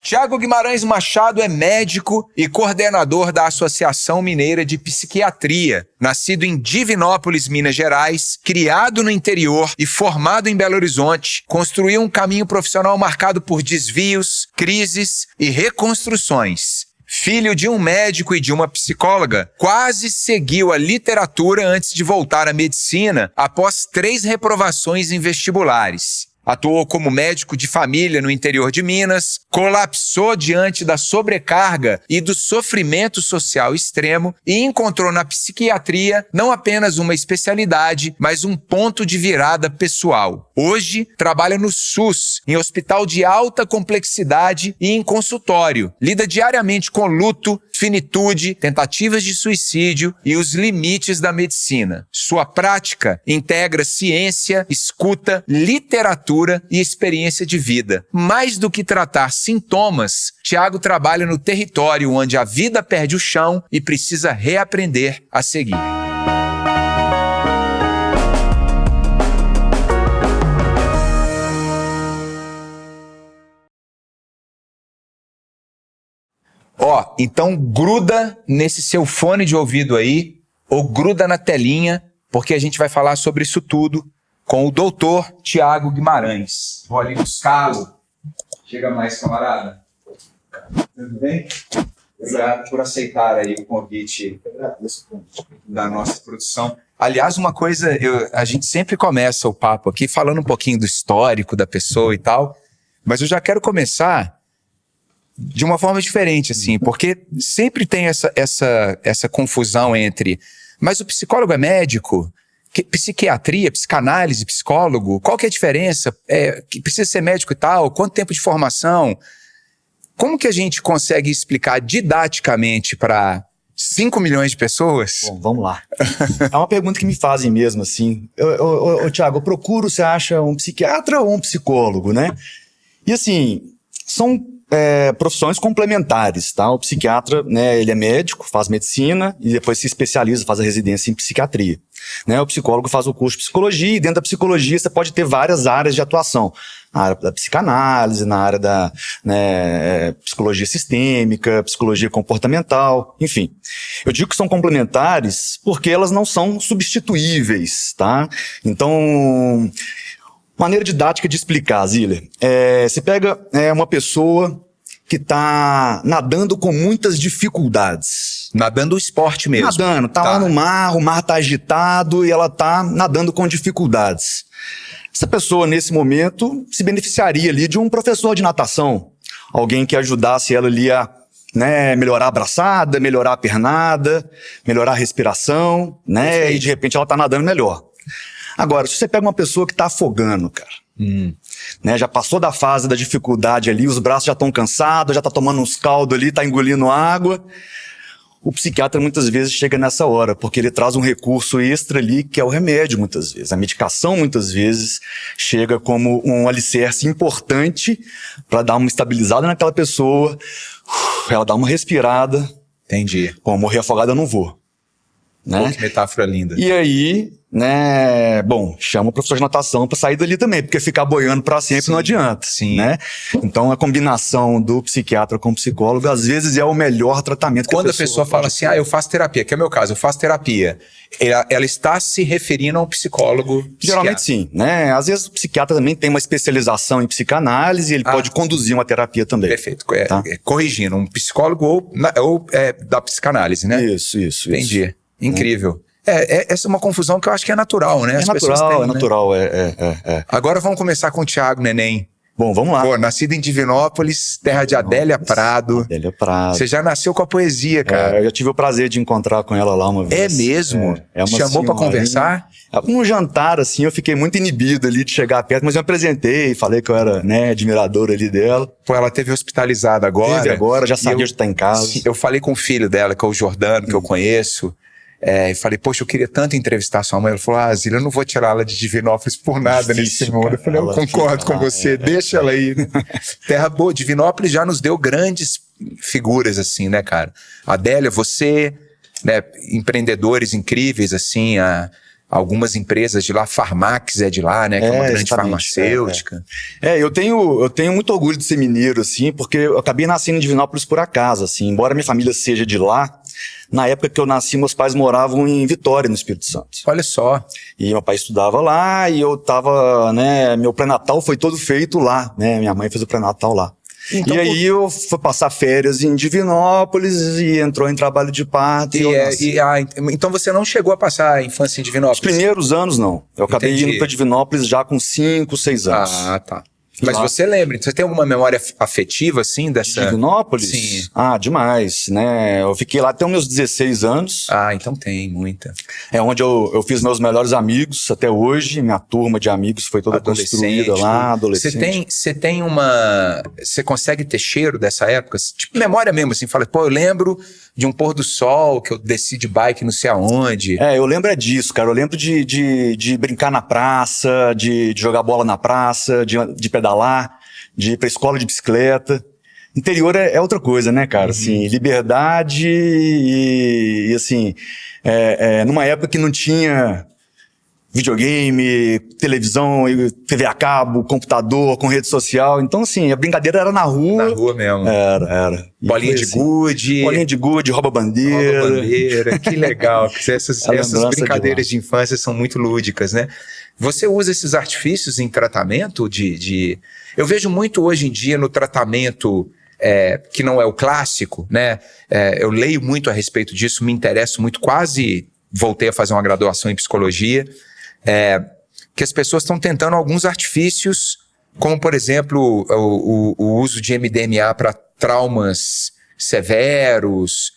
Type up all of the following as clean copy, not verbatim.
Tiago Guimarães Machado é médico e coordenador da Associação Mineira de Psiquiatria. Nascido em Divinópolis, Minas Gerais, criado no interior e formado em Belo Horizonte, construiu um caminho profissional marcado por desvios, crises e reconstruções. Filho de um médico e de uma psicóloga, quase seguiu a literatura antes de voltar à medicina após 3 reprovações em vestibulares. Atuou como médico de família no interior de Minas, colapsou diante da sobrecarga e do sofrimento social extremo e encontrou na psiquiatria não apenas uma especialidade, mas um ponto de virada pessoal. Hoje, trabalha no SUS, em hospital de alta complexidade e em consultório. Lida diariamente com luto, finitude, tentativas de suicídio e os limites da medicina. Sua prática integra ciência, escuta, literatura e experiência de vida. Mais do que tratar sintomas, Tiago trabalha no território onde a vida perde o chão e precisa reaprender a seguir. Então gruda nesse seu fone de ouvido aí, ou gruda na telinha, porque a gente vai falar sobre isso tudo com o doutor Tiago Guimarães. Vou ali buscá-lo. Chega mais, camarada. Tudo bem? Obrigado por aceitar aí o convite da nossa produção. Aliás, uma coisa, a gente sempre começa o papo aqui falando um pouquinho do histórico da pessoa e tal, mas eu já quero começar de uma forma diferente, assim, porque sempre tem essa confusão entre, mas o psicólogo é médico? Psiquiatria, psicanálise, psicólogo, qual que é a diferença? Que precisa ser médico e tal? Quanto tempo de formação? Como que a gente consegue explicar didaticamente para 5 milhões de pessoas? Bom, vamos lá. É uma pergunta que me fazem mesmo, assim. Tiago, eu procuro, você acha um psiquiatra ou um psicólogo, né? E assim, são profissões complementares, tá? O psiquiatra, né, ele é médico, faz medicina e depois se especializa, faz a residência em psiquiatria. Né? O psicólogo faz o curso de psicologia e dentro da psicologia você pode ter várias áreas de atuação. Na área da psicanálise, na área da psicologia sistêmica, psicologia comportamental, enfim. Eu digo que são complementares porque elas não são substituíveis, tá? Então, maneira didática de explicar, Zília. Você pega uma pessoa que está nadando com muitas dificuldades. Nadando o esporte mesmo. Nadando, tá lá no mar, o mar tá agitado e ela tá nadando com dificuldades. Essa pessoa, nesse momento, se beneficiaria ali de um professor de natação. Alguém que ajudasse ela ali a melhorar a braçada, melhorar a pernada, melhorar a respiração, né? E de repente ela tá nadando melhor. Agora, se você pega uma pessoa que tá afogando, cara, né, já passou da fase da dificuldade ali, os braços já estão cansados, já tá tomando uns caldos ali, tá engolindo água. O psiquiatra muitas vezes chega nessa hora, porque ele traz um recurso extra ali, que é o remédio muitas vezes. A medicação muitas vezes chega como um alicerce importante para dar uma estabilizada naquela pessoa, ela dá uma respirada. Entendi. Bom, morrer afogada eu não vou. Né? Pô, que metáfora linda. E aí, chama o professor de natação para sair dali também, porque ficar boiando para sempre não adianta. Sim. Né? Então a combinação do psiquiatra com o psicólogo às vezes é o melhor tratamento. Quando a pessoa fala assim, eu faço terapia, que é o meu caso, eu faço terapia, ela está se referindo a um psicólogo? Geralmente sim, né? Às vezes o psiquiatra também tem uma especialização em psicanálise, ele pode conduzir uma terapia também. Perfeito, corrigindo, um psicólogo ou da psicanálise, né? Isso. Entendi. Incrível. Essa é uma confusão que eu acho que é natural, né? Natural. Agora vamos começar com o Tiago Neném. Bom, vamos lá. Pô, nascido em Divinópolis, terra de Adélia Prado. Adélia Prado. Você já nasceu com a poesia, cara. Eu já tive o prazer de encontrar com ela lá uma vez. É mesmo? Chamou pra conversar? Um jantar, assim, eu fiquei muito inibido ali de chegar perto, mas eu apresentei, falei que eu era, admirador ali dela. Pô, ela teve hospitalizada agora. Teve agora, já sabia de estar em casa. Eu falei com o filho dela, que é o Jordano, que eu conheço. E falei, poxa, eu queria tanto entrevistar sua mãe. Ela falou, Zília, eu não vou tirar ela de Divinópolis por nada nesse mundo. Eu falei, eu concordo com você, deixa ela aí. Terra boa, Divinópolis já nos deu grandes figuras, assim, né, cara? Adélia, você, né, empreendedores incríveis, assim, algumas empresas de lá, Farmax é de lá, né? Que é uma grande exatamente, farmacêutica. Eu tenho muito orgulho de ser mineiro, assim, porque eu acabei nascendo em Divinópolis por acaso, assim. Embora minha família seja de lá, na época que eu nasci, meus pais moravam em Vitória, no Espírito Santo. Olha só. E meu pai estudava lá e eu tava, né, meu pré-natal foi todo feito lá, né? Minha mãe fez o pré-natal lá. Então, e aí eu fui passar férias em Divinópolis e entrou em trabalho de parto. Então você não chegou a passar a infância em Divinópolis? Os primeiros anos, não. Eu acabei indo para Divinópolis já com 5, 6 anos. Ah, tá. Mas você lembra? Você tem alguma memória afetiva, assim, dessa... Divinópolis? Sim. Ah, demais, né? Eu fiquei lá até os meus 16 anos. Ah, então tem muita. É onde eu fiz meus melhores amigos até hoje. Minha turma de amigos foi toda construída lá, adolescente. Você tem uma... Você consegue ter cheiro dessa época? Tipo, memória mesmo, assim. Fala, pô, eu lembro de um pôr do sol que eu desci de bike não sei aonde. Eu lembro disso, cara. Eu lembro de brincar na praça, de jogar bola na praça, de pedalar, de ir pra escola de bicicleta. Interior é outra coisa, né, cara? Assim, liberdade e assim, numa época que não tinha videogame, televisão, TV a cabo, computador, com rede social. Então, assim, a brincadeira era na rua. Na rua mesmo. Era. Bolinha de gude. Bolinha de gude, rouba-bandeira. Rouba-bandeira, que legal. Essas brincadeiras de infância são muito lúdicas, né? Você usa esses artifícios em tratamento Eu vejo muito hoje em dia no tratamento que não é o clássico, né? Eu leio muito a respeito disso, me interesso muito, quase voltei a fazer uma graduação em psicologia, que as pessoas estão tentando alguns artifícios, como, por exemplo, o uso de MDMA para traumas severos,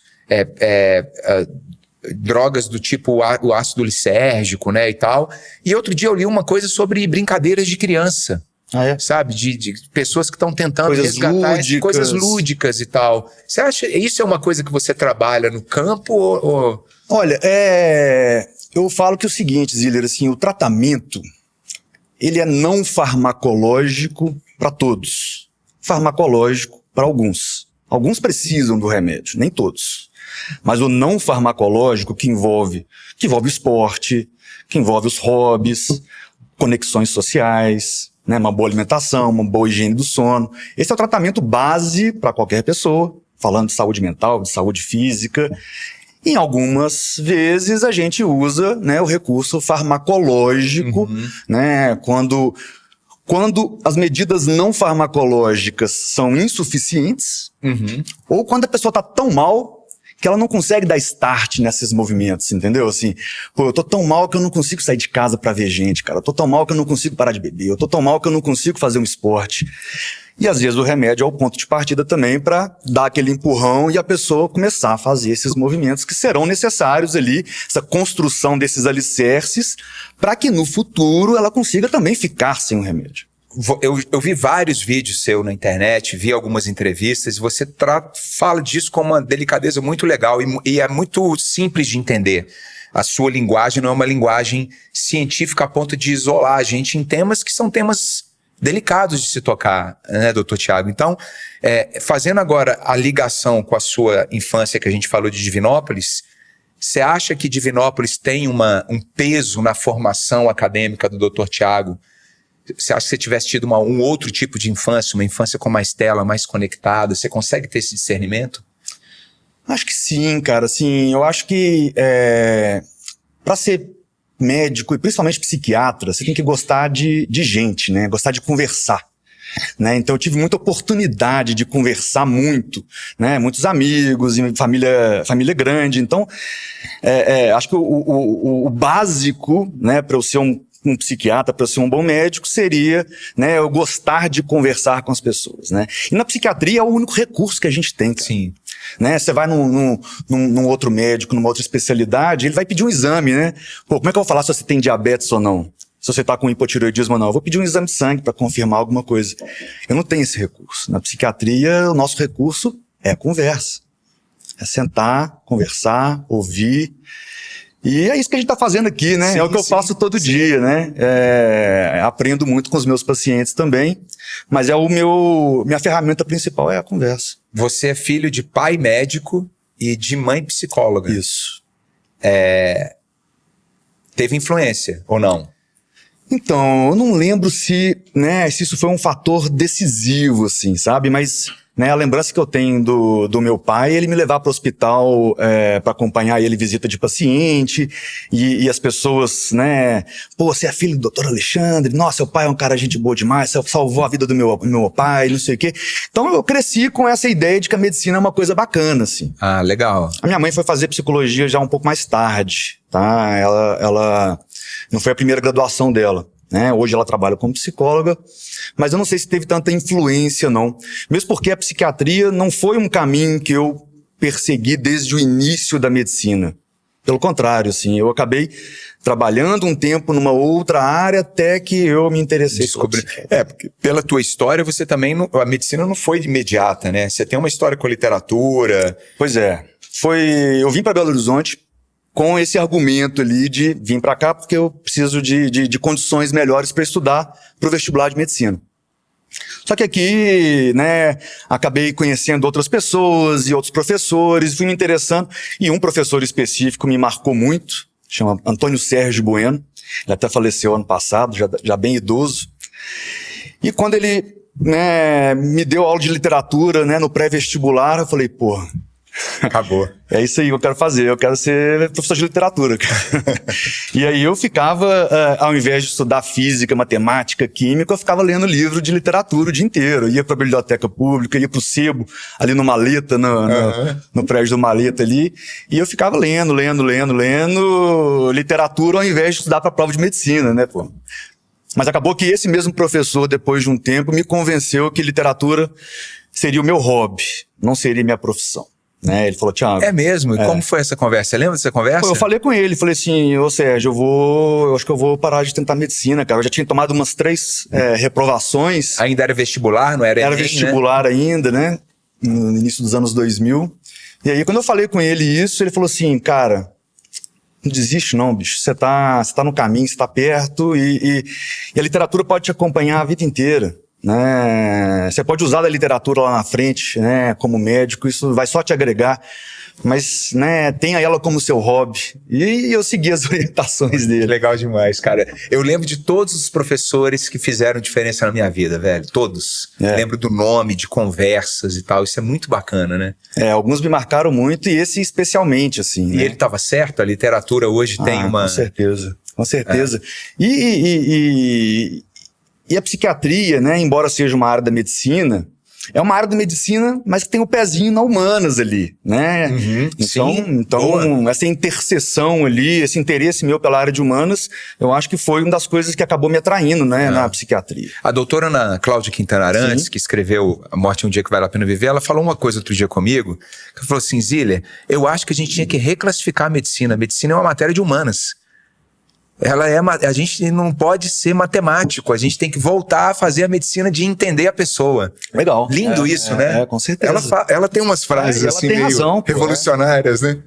drogas do tipo o ácido lisérgico, né, e tal. E outro dia eu li uma coisa sobre brincadeiras de criança. Sabe? De pessoas que estão tentando resgatar coisas lúdicas e tal. Você acha isso é uma coisa que você trabalha no campo ou... Olha, eu falo que é o seguinte, Ziller, assim, o tratamento, ele é não farmacológico para todos. Farmacológico para alguns. Alguns precisam do remédio, nem todos. Mas o não farmacológico que envolve o esporte, que envolve os hobbies, conexões sociais, né, uma boa alimentação, uma boa higiene do sono. Esse é o tratamento base para qualquer pessoa, falando de saúde mental, de saúde física. Em algumas vezes a gente usa, né, o recurso farmacológico, né, quando as medidas não farmacológicas são insuficientes, ou quando a pessoa está tão mal que ela não consegue dar start nesses movimentos, entendeu? Assim, pô, eu tô tão mal que eu não consigo sair de casa pra ver gente, cara. Eu tô tão mal que eu não consigo parar de beber. Eu tô tão mal que eu não consigo fazer um esporte. E às vezes o remédio é o ponto de partida também para dar aquele empurrão e a pessoa começar a fazer esses movimentos que serão necessários ali, essa construção desses alicerces, para que no futuro ela consiga também ficar sem o remédio. Eu vi vários vídeos seu na internet, vi algumas entrevistas, e você fala disso com uma delicadeza muito legal e é muito simples de entender. A sua linguagem não é uma linguagem científica a ponto de isolar a gente em temas que são temas delicados de se tocar, né, doutor Tiago? Então, fazendo agora a ligação com a sua infância que a gente falou de Divinópolis, você acha que Divinópolis tem um peso na formação acadêmica do doutor Tiago? Você acha que você tivesse tido um outro tipo de infância, uma infância com mais tela, mais conectada, você consegue ter esse discernimento? Acho que sim, cara. Assim, eu acho que para ser médico e principalmente psiquiatra, você tem que gostar de gente, né? Gostar de conversar. Né? Então eu tive muita oportunidade de conversar muito, né? Muitos amigos, família grande. Então, acho que o básico, né, para eu ser um psiquiatra, para ser um bom médico, seria, né, eu gostar de conversar com as pessoas, né? E na psiquiatria é o único recurso que a gente tem. Sim. Né? Você vai num outro médico, numa outra especialidade, ele vai pedir um exame, né? Pô, como é que eu vou falar se você tem diabetes ou não? Se você tá com hipotireoidismo ou não? Eu vou pedir um exame de sangue para confirmar alguma coisa. Eu não tenho esse recurso. Na psiquiatria, o nosso recurso é a conversa. É sentar, conversar, ouvir. E é isso que a gente tá fazendo aqui, né? Sim, é o que eu faço todo dia, né? Aprendo muito com os meus pacientes também, mas minha ferramenta principal é a conversa. Você é filho de pai médico e de mãe psicóloga. Isso. teve influência, ou não? Então, eu não lembro se isso foi um fator decisivo, assim, sabe? Mas, a lembrança que eu tenho do meu pai, ele me levar para o hospital para acompanhar ele visita de paciente, e as pessoas, pô, você é filho do doutor Alexandre, nossa, seu pai é um cara gente boa demais, você salvou a vida do meu pai, não sei o quê. Então, eu cresci com essa ideia de que a medicina é uma coisa bacana, assim. Ah, legal. A minha mãe foi fazer psicologia já um pouco mais tarde, tá? Ela não foi a primeira graduação dela, Hoje ela trabalha como psicóloga, mas eu não sei se teve tanta influência, não. Mesmo porque a psiquiatria não foi um caminho que eu persegui desde o início da medicina. Pelo contrário, assim, eu acabei trabalhando um tempo numa outra área até que eu me interessei. Porque pela tua história, você também, a medicina não foi imediata, né? Você tem uma história com a literatura. Pois é. Eu vim para Belo Horizonte com esse argumento ali de vir para cá porque eu preciso de condições melhores para estudar para o vestibular de medicina. Só que aqui, acabei conhecendo outras pessoas e outros professores, fui me interessando, e um professor específico me marcou muito, chama Antônio Sérgio Bueno, ele até faleceu ano passado, já bem idoso, e quando ele me deu aula de literatura no pré-vestibular, eu falei, pô, acabou. É isso aí que eu quero fazer, eu quero ser professor de literatura. E aí eu ficava, ao invés de estudar física, matemática, química, eu ficava lendo livro de literatura o dia inteiro. Eu ia para a biblioteca pública, ia para o sebo, ali no Maleta, no prédio do Maleta ali, e eu ficava lendo literatura ao invés de estudar para a prova de medicina, pô. Mas acabou que esse mesmo professor, depois de um tempo, me convenceu que literatura seria o meu hobby, não seria minha profissão. Ele falou, Thiago... É mesmo? E como foi essa conversa? Você lembra dessa conversa? Eu falei com ele, falei assim, ô Sérgio, eu acho que eu vou parar de tentar medicina, cara. Eu já tinha tomado umas 3 reprovações. Ainda era vestibular, não era Enem, Era vestibular ainda, no início dos anos 2000. E aí, quando eu falei com ele isso, ele falou assim, cara, não desiste não, bicho. Você tá no caminho, você tá perto e a literatura pode te acompanhar a vida inteira. Você pode usar da literatura lá na frente, como médico, isso vai só te agregar, mas, tenha ela como seu hobby. E eu segui as orientações dele. Legal demais, cara. Eu lembro de todos os professores que fizeram diferença na minha vida, velho. Todos. Lembro do nome, de conversas e tal. Isso é muito bacana, né? Alguns me marcaram muito e esse especialmente, assim. E ele estava certo? A literatura hoje tem uma... Com certeza. E a psiquiatria, embora seja uma área da medicina, é uma área da medicina, mas que tem o pezinho na humanas ali, Então essa interseção ali, esse interesse meu pela área de humanas, eu acho que foi uma das coisas que acabou me atraindo, na psiquiatria. A doutora Ana Cláudia Quintana Arantes, que escreveu A Morte é um Dia que Vale a Pena Viver, ela falou uma coisa outro dia comigo, que ela falou assim, Zília, eu acho que a gente tinha que reclassificar a medicina. A medicina é uma matéria de humanas. A gente não pode ser matemático, a gente tem que voltar a fazer a medicina de entender a pessoa. Legal. Lindo isso, né? Com certeza. Ela tem umas frases assim meio razão, revolucionárias, né?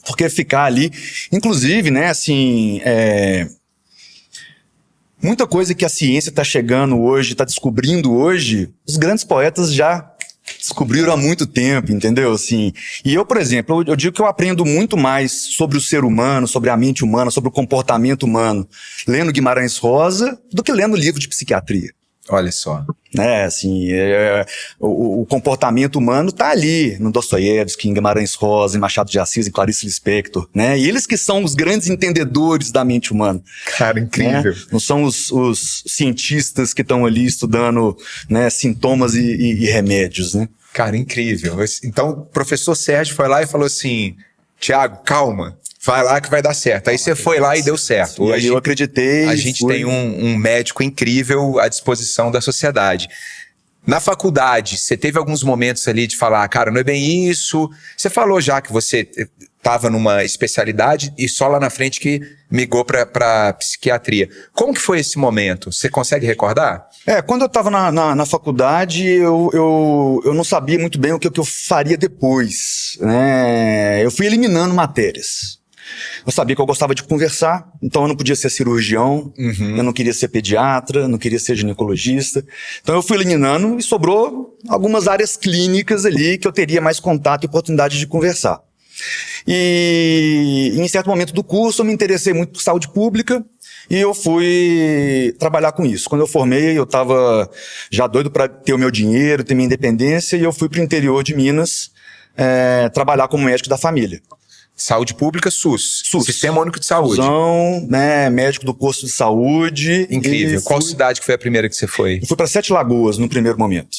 Porque ficar ali, inclusive, muita coisa que a ciência está chegando hoje, está descobrindo hoje, os grandes poetas já descobriram há muito tempo, entendeu? Assim, e eu, por exemplo, eu digo que eu aprendo muito mais sobre o ser humano, sobre a mente humana, sobre o comportamento humano, lendo Guimarães Rosa, do que lendo livro de psiquiatria. Olha só. O comportamento humano tá ali, no Dostoiévski, em Guimarães Rosa, em Machado de Assis, em Clarice Lispector, E eles que são os grandes entendedores da mente humana. Cara, incrível. Não são os cientistas que estão ali estudando, sintomas e remédios, Cara, incrível. Então, o professor Sérgio foi lá e falou assim, Thiago, calma. Vai lá que vai dar certo. Aí você foi lá e deu certo. Hoje eu acreditei. A gente tem um médico incrível à disposição da sociedade. Na faculdade, você teve alguns momentos ali de falar, cara, não é bem isso. Você falou já que você estava numa especialidade e só lá na frente que migrou para psiquiatria. Como que foi esse momento? Você consegue recordar? Quando eu estava na faculdade, eu não sabia muito bem o que eu faria depois, Eu fui eliminando matérias. Eu sabia que eu gostava de conversar, então eu não podia ser cirurgião, eu não queria ser pediatra, não queria ser ginecologista. Então eu fui eliminando e sobrou algumas áreas clínicas ali que eu teria mais contato e oportunidade de conversar. E em certo momento do curso eu me interessei muito por saúde pública e eu fui trabalhar com isso. Quando eu formei, eu estava já doido para ter o meu dinheiro, ter minha independência, e eu fui para o interior de Minas trabalhar como médico da família. Saúde pública, SUS. SUS. Sistema Único de Saúde. Né, médico do posto de saúde. Incrível. Qual cidade que foi a primeira que você foi? Eu fui para Sete Lagoas no primeiro momento.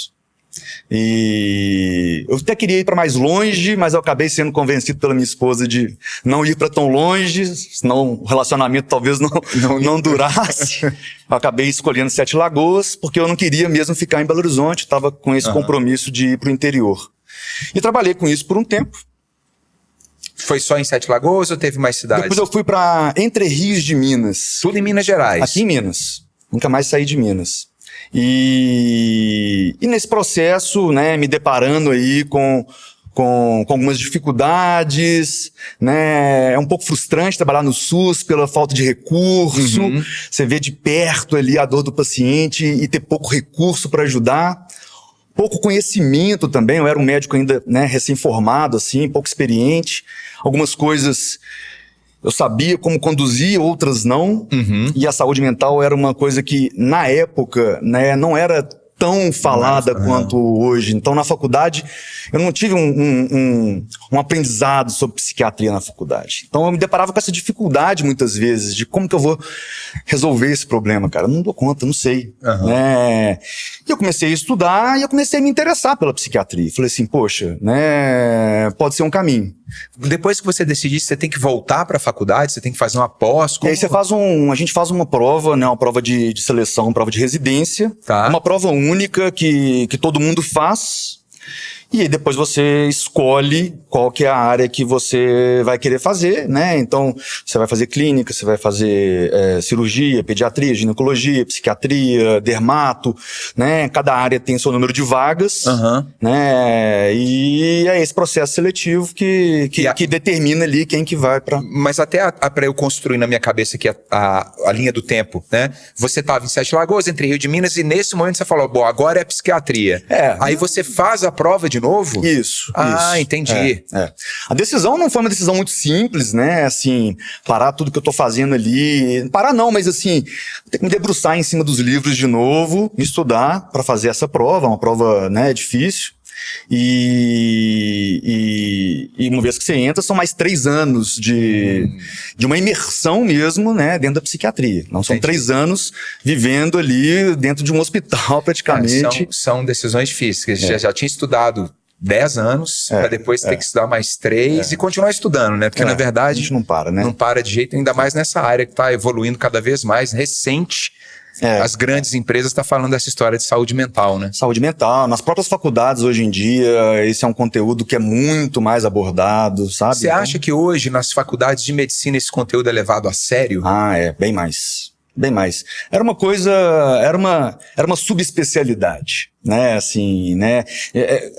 E eu até queria ir para mais longe, mas eu acabei sendo convencido pela minha esposa de não ir para tão longe, senão o relacionamento talvez não durasse. Eu acabei escolhendo Sete Lagoas, porque eu não queria mesmo ficar em Belo Horizonte, estava com esse compromisso de ir para o interior. E trabalhei com isso por um tempo. Foi só em Sete Lagoas ou teve mais cidades? Depois eu fui para Entre Rios de Minas. Tudo em Minas Gerais. Aqui em Minas. Nunca mais saí de Minas. E nesse processo, né, me deparando aí com algumas dificuldades, né, é um pouco frustrante trabalhar no SUS pela falta de recurso, você vê de perto ali a dor do paciente e ter pouco recurso para ajudar. Pouco conhecimento também, eu era um médico ainda, né, recém-formado, assim, pouco experiente. Algumas coisas eu sabia como conduzir, outras não. E a saúde mental era uma coisa que, na época, né, não era tão falada quanto hoje. Então, na faculdade, eu não tive um aprendizado sobre psiquiatria na faculdade. Então, eu me deparava com essa dificuldade, muitas vezes, de como que eu vou resolver esse problema, cara. Eu não dou conta, não sei. Né? E eu comecei a estudar e eu comecei a me interessar pela psiquiatria. Falei assim, poxa, né, pode ser um caminho. Depois que você decidir, você tem que voltar para a faculdade, você tem que fazer uma pós. E aí a gente faz uma prova, né, uma prova de seleção, uma prova de residência, uma prova única que todo mundo faz. E aí depois você escolhe qual que é a área que você vai querer fazer, né? Então, você vai fazer clínica, você vai fazer cirurgia, pediatria, ginecologia, psiquiatria, dermato, né? Cada área tem seu número de vagas, né? E é esse processo seletivo que determina ali quem que vai para... Mas até para eu construir na minha cabeça aqui a linha do tempo, né? Você estava em Sete Lagoas, Entre Rio de Minas, e nesse momento você falou, bom, agora é psiquiatria. Aí você faz a prova de novo? Isso. Entendi. A decisão não foi uma decisão muito simples, né? Assim, parar tudo que eu tô fazendo ali. Parar não, mas assim, ter que me debruçar em cima dos livros de novo, estudar para fazer essa prova, uma prova, né, difícil. E uma vez que você entra, são mais 3 anos de uma imersão mesmo, né, dentro da psiquiatria. Não são 3 anos vivendo ali dentro de um hospital praticamente. São decisões difíceis. Já tinha estudado 10 anos, para depois ter que estudar mais 3 e continuar estudando, né? Porque na verdade a gente não para, né? Não para de jeito, ainda mais nessa área que está evoluindo cada vez mais, recente. As grandes empresas estão falando dessa história de saúde mental, né? Saúde mental. Nas próprias faculdades, hoje em dia, esse é um conteúdo que é muito mais abordado, sabe? Você acha que hoje, nas faculdades de medicina, esse conteúdo é levado a sério? Bem mais. Bem mais. Era uma coisa, era uma subespecialidade, né, assim, né,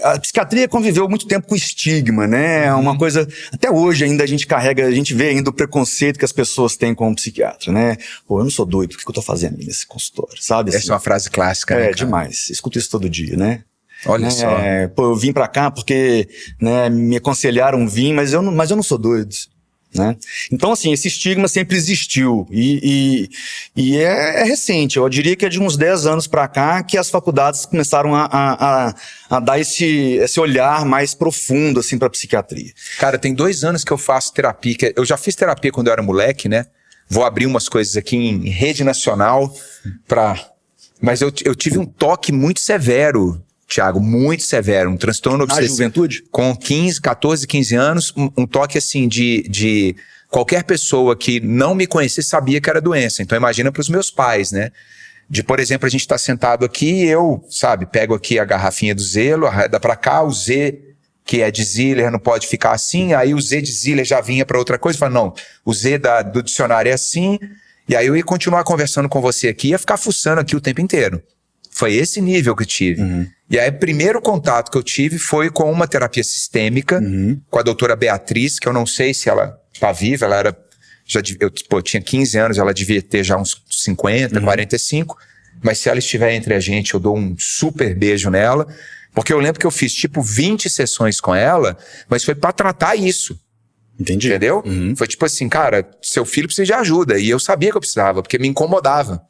a psiquiatria conviveu muito tempo com estigma, né, é uma coisa, até hoje ainda a gente vê ainda o preconceito que as pessoas têm com o psiquiatra, né, pô, eu não sou doido, o que eu tô fazendo nesse consultório, sabe? Assim, essa é uma frase clássica, né, cara? Demais, escuto isso todo dia, né. Olha só. Pô, eu vim pra cá porque, né, me aconselharam vir, mas eu não sou doido. Né? Então, assim, esse estigma sempre existiu e é recente. Eu diria que é de uns 10 anos para cá que as faculdades começaram a dar esse olhar mais profundo assim, para a psiquiatria. Cara, tem 2 anos que eu faço terapia. Eu já fiz terapia quando eu era moleque, né? Vou abrir umas coisas aqui em rede nacional mas eu tive um toque muito severo, Thiago, muito severo, um transtorno obsessivo. Juventude? Com 14, 15 anos, um toque assim de qualquer pessoa que não me conhecesse sabia que era doença. Então imagina para os meus pais, né? De, por exemplo, a gente tá sentado aqui e eu, pego aqui a garrafinha do Zelo, arreda para cá, o Z, que é de Ziller, não pode ficar assim, aí o Z de Ziller já vinha para outra coisa, fala, não, o Z do dicionário é assim, e aí eu ia continuar conversando com você aqui, ia ficar fuçando aqui o tempo inteiro. Foi esse nível que eu tive. E aí, o primeiro contato que eu tive foi com uma terapia sistêmica, com a doutora Beatriz, que eu não sei se ela tá viva, ela era... eu tinha 15 anos, ela devia ter já uns 50, 45, mas se ela estiver entre a gente, eu dou um super beijo nela, porque eu lembro que eu fiz 20 sessões com ela, mas foi para tratar isso. Entendi. Entendeu? Foi tipo assim, cara, seu filho precisa de ajuda. E eu sabia que eu precisava, porque me incomodava.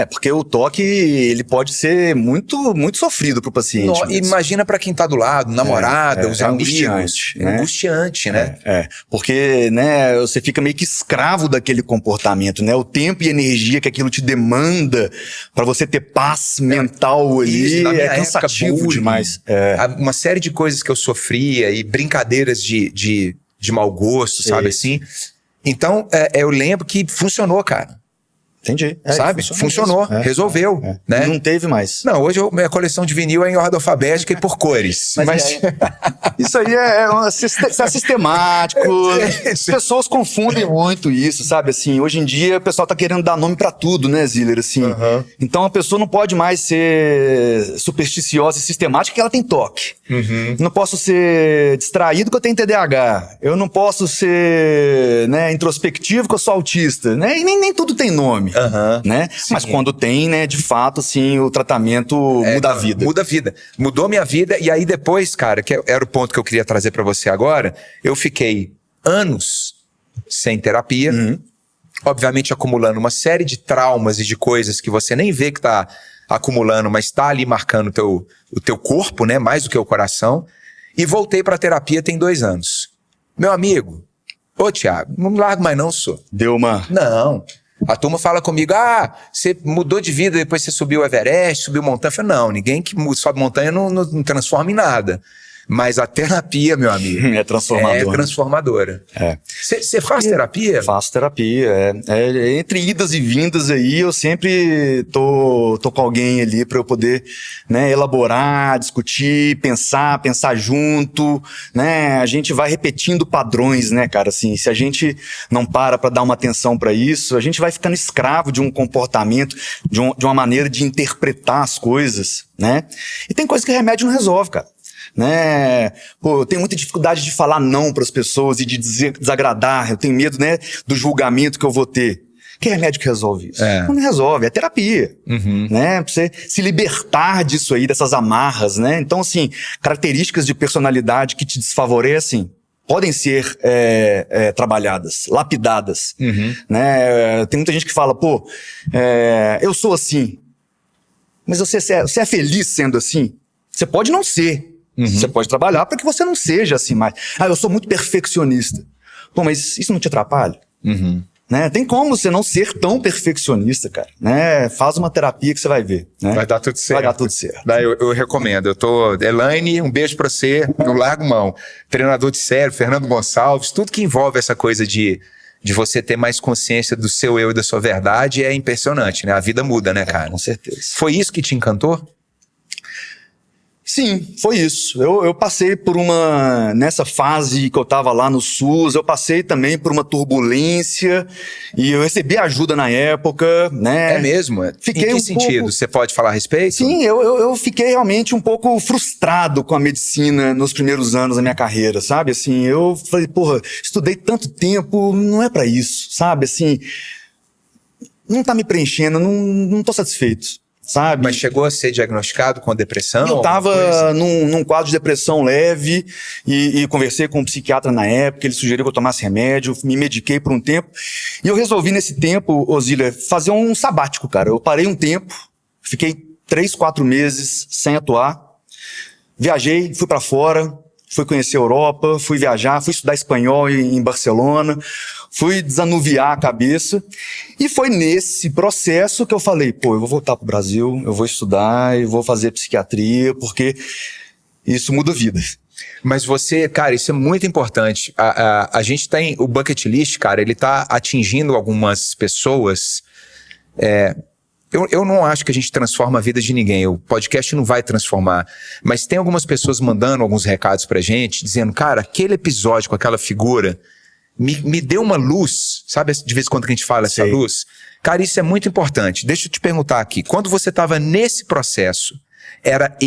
Porque o toque, ele pode ser muito, muito sofrido pro paciente. Imagina pra quem tá do lado, namorada, os amigos. Angustiante, né? Angustiante, né? Porque, né, você fica meio que escravo daquele comportamento, né? O tempo e energia que aquilo te demanda pra você ter paz mental ali é cansativo demais. Uma série de coisas que eu sofria e brincadeiras de mau gosto, sabe assim? Então, eu lembro que funcionou, cara. Entendi. Sabe? Funcionou. Resolveu. Né? Não teve mais. Não, hoje minha coleção de vinil é em ordem alfabética e por cores. Mas isso aí é sistemático. As pessoas confundem muito isso, sabe? Assim, hoje em dia o pessoal tá querendo dar nome pra tudo, né, Ziller? Assim, então a pessoa não pode mais ser supersticiosa e sistemática porque ela tem toque. Não posso ser distraído porque eu tenho TDAH. Eu não posso ser, né, introspectivo porque eu sou autista. Né? E nem tudo tem nome. Né? Mas quando tem, né, de fato, assim, o tratamento muda a vida. Muda a vida. Mudou minha vida. E aí depois, cara, que era o ponto que eu queria trazer pra você agora, eu fiquei anos sem terapia, obviamente acumulando uma série de traumas e de coisas que você nem vê que tá acumulando, mas tá ali marcando o teu corpo, né, mais do que o coração. E voltei pra terapia tem 2 anos. Meu amigo, ô Thiago, não largo mais não, sou. Deu uma... Não. A turma fala comigo, você mudou de vida, depois você subiu o Everest, subiu montanha. Eu falo, não, ninguém que sobe montanha não transforma em nada. Mas a terapia, meu amigo, é transformadora. É transformadora. Você faz terapia? Faço terapia. Entre idas e vindas aí, eu sempre tô com alguém ali para eu poder, né, elaborar, discutir, pensar junto, né? A gente vai repetindo padrões, né, cara? Assim, se a gente não para dar uma atenção para isso, a gente vai ficando escravo de um comportamento, de uma maneira de interpretar as coisas, né? E tem coisa que remédio não resolve, cara. Né? Pô, eu tenho muita dificuldade de falar não para as pessoas e de desagradar. Eu tenho medo, né, do julgamento que eu vou ter. Que remédio que resolve isso? Não resolve, é terapia. Né? Pra você se libertar disso aí, dessas amarras, né? Então, assim, características de personalidade que te desfavorecem podem ser trabalhadas, lapidadas. Né? Tem muita gente que fala, eu sou assim. Mas você é feliz sendo assim? Você pode não ser. Você pode trabalhar para que você não seja assim mais. Eu sou muito perfeccionista. Mas isso não te atrapalha? Né? Tem como você não ser tão perfeccionista, cara. Né? Faz uma terapia que você vai ver. Né? Vai dar tudo certo. Vai dar tudo certo. Eu recomendo. Elaine, um beijo pra você. Não largo mão. Treinador de cérebro, Fernando Gonçalves, tudo que envolve essa coisa de você ter mais consciência do seu eu e da sua verdade é impressionante, né? A vida muda, né, cara? Com certeza. Foi isso que te encantou? Sim, foi isso. Eu passei por nessa fase que eu tava lá no SUS, eu passei também por uma turbulência e eu recebi ajuda na época, né? É mesmo? Fiquei em que sentido? Você pode falar a respeito? Sim, eu fiquei realmente um pouco frustrado com a medicina nos primeiros anos da minha carreira, sabe? Assim, eu falei, estudei tanto tempo, não é pra isso, sabe? Assim, não tá me preenchendo, não tô satisfeito. Sabe? Mas chegou a ser diagnosticado com depressão? Eu estava num quadro de depressão leve e conversei com um psiquiatra na época, ele sugeriu que eu tomasse remédio, me mediquei por um tempo e eu resolvi nesse tempo, Ziller, fazer um sabático, cara. Eu parei um tempo, fiquei 3, 4 meses sem atuar, viajei, fui para fora, fui conhecer a Europa, fui viajar, fui estudar espanhol em Barcelona, fui desanuviar a cabeça e foi nesse processo que eu falei, eu vou voltar pro Brasil, eu vou estudar e vou fazer psiquiatria porque isso muda a vida. Mas você, cara, isso é muito importante. A gente tem o bucket list, cara, ele tá atingindo algumas pessoas. Eu não acho que a gente transforma a vida de ninguém, o podcast não vai transformar, mas tem algumas pessoas mandando alguns recados pra gente, dizendo, cara, aquele episódio com aquela figura me deu uma luz, sabe de vez em quando que a gente fala essa luz? Cara, isso é muito importante. Deixa eu te perguntar aqui, quando você estava nesse processo, era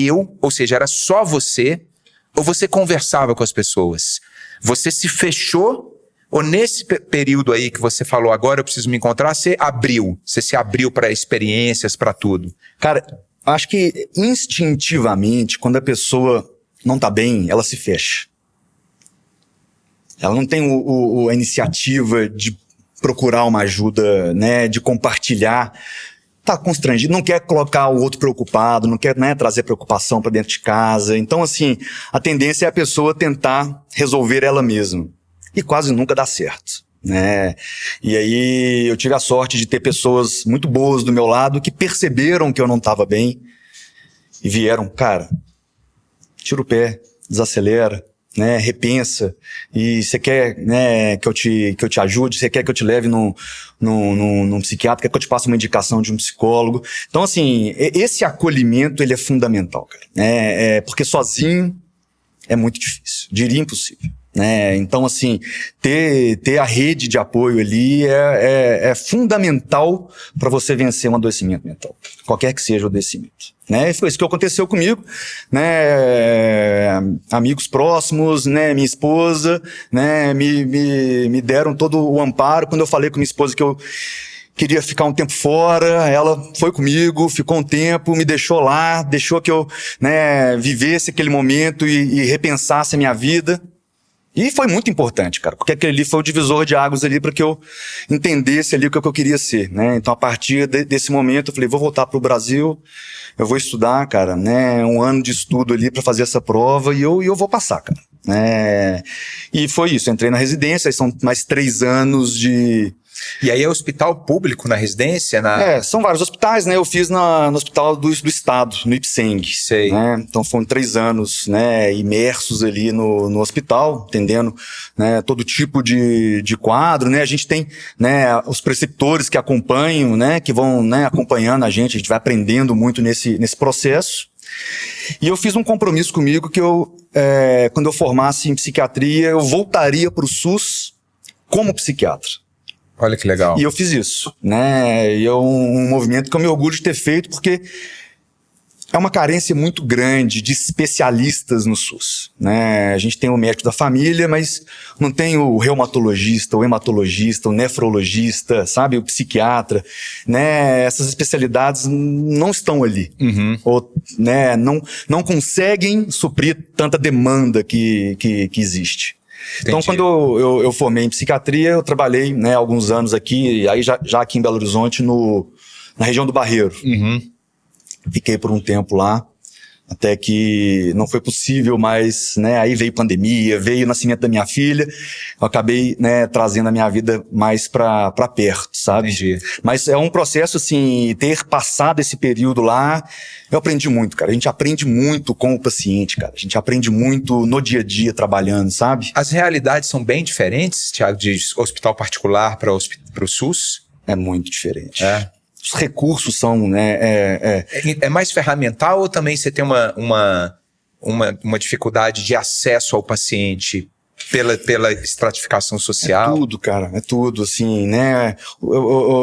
ou seja, era só você, ou você conversava com as pessoas? Você se fechou? Ou nesse período aí que você falou, agora eu preciso me encontrar, você se abriu para experiências, para tudo? Cara, acho que instintivamente, quando a pessoa não tá bem, ela se fecha. Ela não tem a iniciativa de procurar uma ajuda, né, de compartilhar. Tá constrangido, não quer colocar o outro preocupado, não quer, né, trazer preocupação para dentro de casa. Então, assim, a tendência é a pessoa tentar resolver ela mesma. E quase nunca dá certo, né? E aí eu tive a sorte de ter pessoas muito boas do meu lado que perceberam que eu não estava bem e vieram, cara, tira o pé, desacelera, né, repensa, e você quer, né, que eu te ajude, você quer que eu te leve num psiquiatra, quer que eu te passe uma indicação de um psicólogo. Então, assim, esse acolhimento, ele é fundamental, cara, porque sozinho é muito difícil, diria impossível, né? Então, assim, ter a rede de apoio ali é fundamental para você vencer um adoecimento mental, qualquer que seja o adoecimento, né? E foi isso que aconteceu comigo, né? Amigos próximos, né? Minha esposa, né? Me deram todo o amparo. Quando eu falei com minha esposa que eu queria ficar um tempo fora, ela foi comigo, ficou um tempo, me deixou lá, deixou que eu, né, vivesse aquele momento e repensasse a minha vida. E foi muito importante, cara, porque aquele ali foi o divisor de águas ali para que eu entendesse ali o que eu queria ser, né? Então, a partir desse momento, eu falei, vou voltar pro Brasil, eu vou estudar, cara, né? Um ano de estudo ali para fazer essa prova e eu vou passar, cara, né? E foi isso, entrei na residência, aí são mais 3 anos de... E aí é hospital público na residência? São vários hospitais, né? Eu fiz no hospital do estado, no Ipseng. Sei. Né? Então foram 3 anos, né, imersos ali no hospital, atendendo, né, todo tipo de quadro, né? A gente tem, né, os preceptores que acompanham, né, que vão, né, acompanhando a gente vai aprendendo muito nesse processo. E eu fiz um compromisso comigo que quando eu formasse em psiquiatria, eu voltaria para o SUS como psiquiatra. Olha que legal. E eu fiz isso, né? E é um movimento que eu me orgulho de ter feito, porque é uma carência muito grande de especialistas no SUS, né? A gente tem o médico da família, mas não tem o reumatologista, o hematologista, o nefrologista, sabe? O psiquiatra, né? Essas especialidades não estão ali. Uhum. Ou, né, não conseguem suprir tanta demanda que existe. Entendi. Então, quando eu formei em psiquiatria, eu trabalhei, né, alguns anos aqui, aí já aqui em Belo Horizonte, na região do Barreiro. Uhum. Fiquei por um tempo lá, até que não foi possível, mas, né, aí veio pandemia, veio o nascimento da minha filha, eu acabei, né, trazendo a minha vida mais pra perto, sabe? Entendi. Mas é um processo, assim, ter passado esse período lá, eu aprendi muito, cara. A gente aprende muito com o paciente, cara. A gente aprende muito no dia a dia trabalhando, sabe? As realidades são bem diferentes, Thiago, de hospital particular para o SUS? É muito diferente. É. Os recursos são, né, É mais ferramental ou também você tem uma dificuldade de acesso ao paciente pela estratificação social? É tudo, cara, é tudo, assim, né?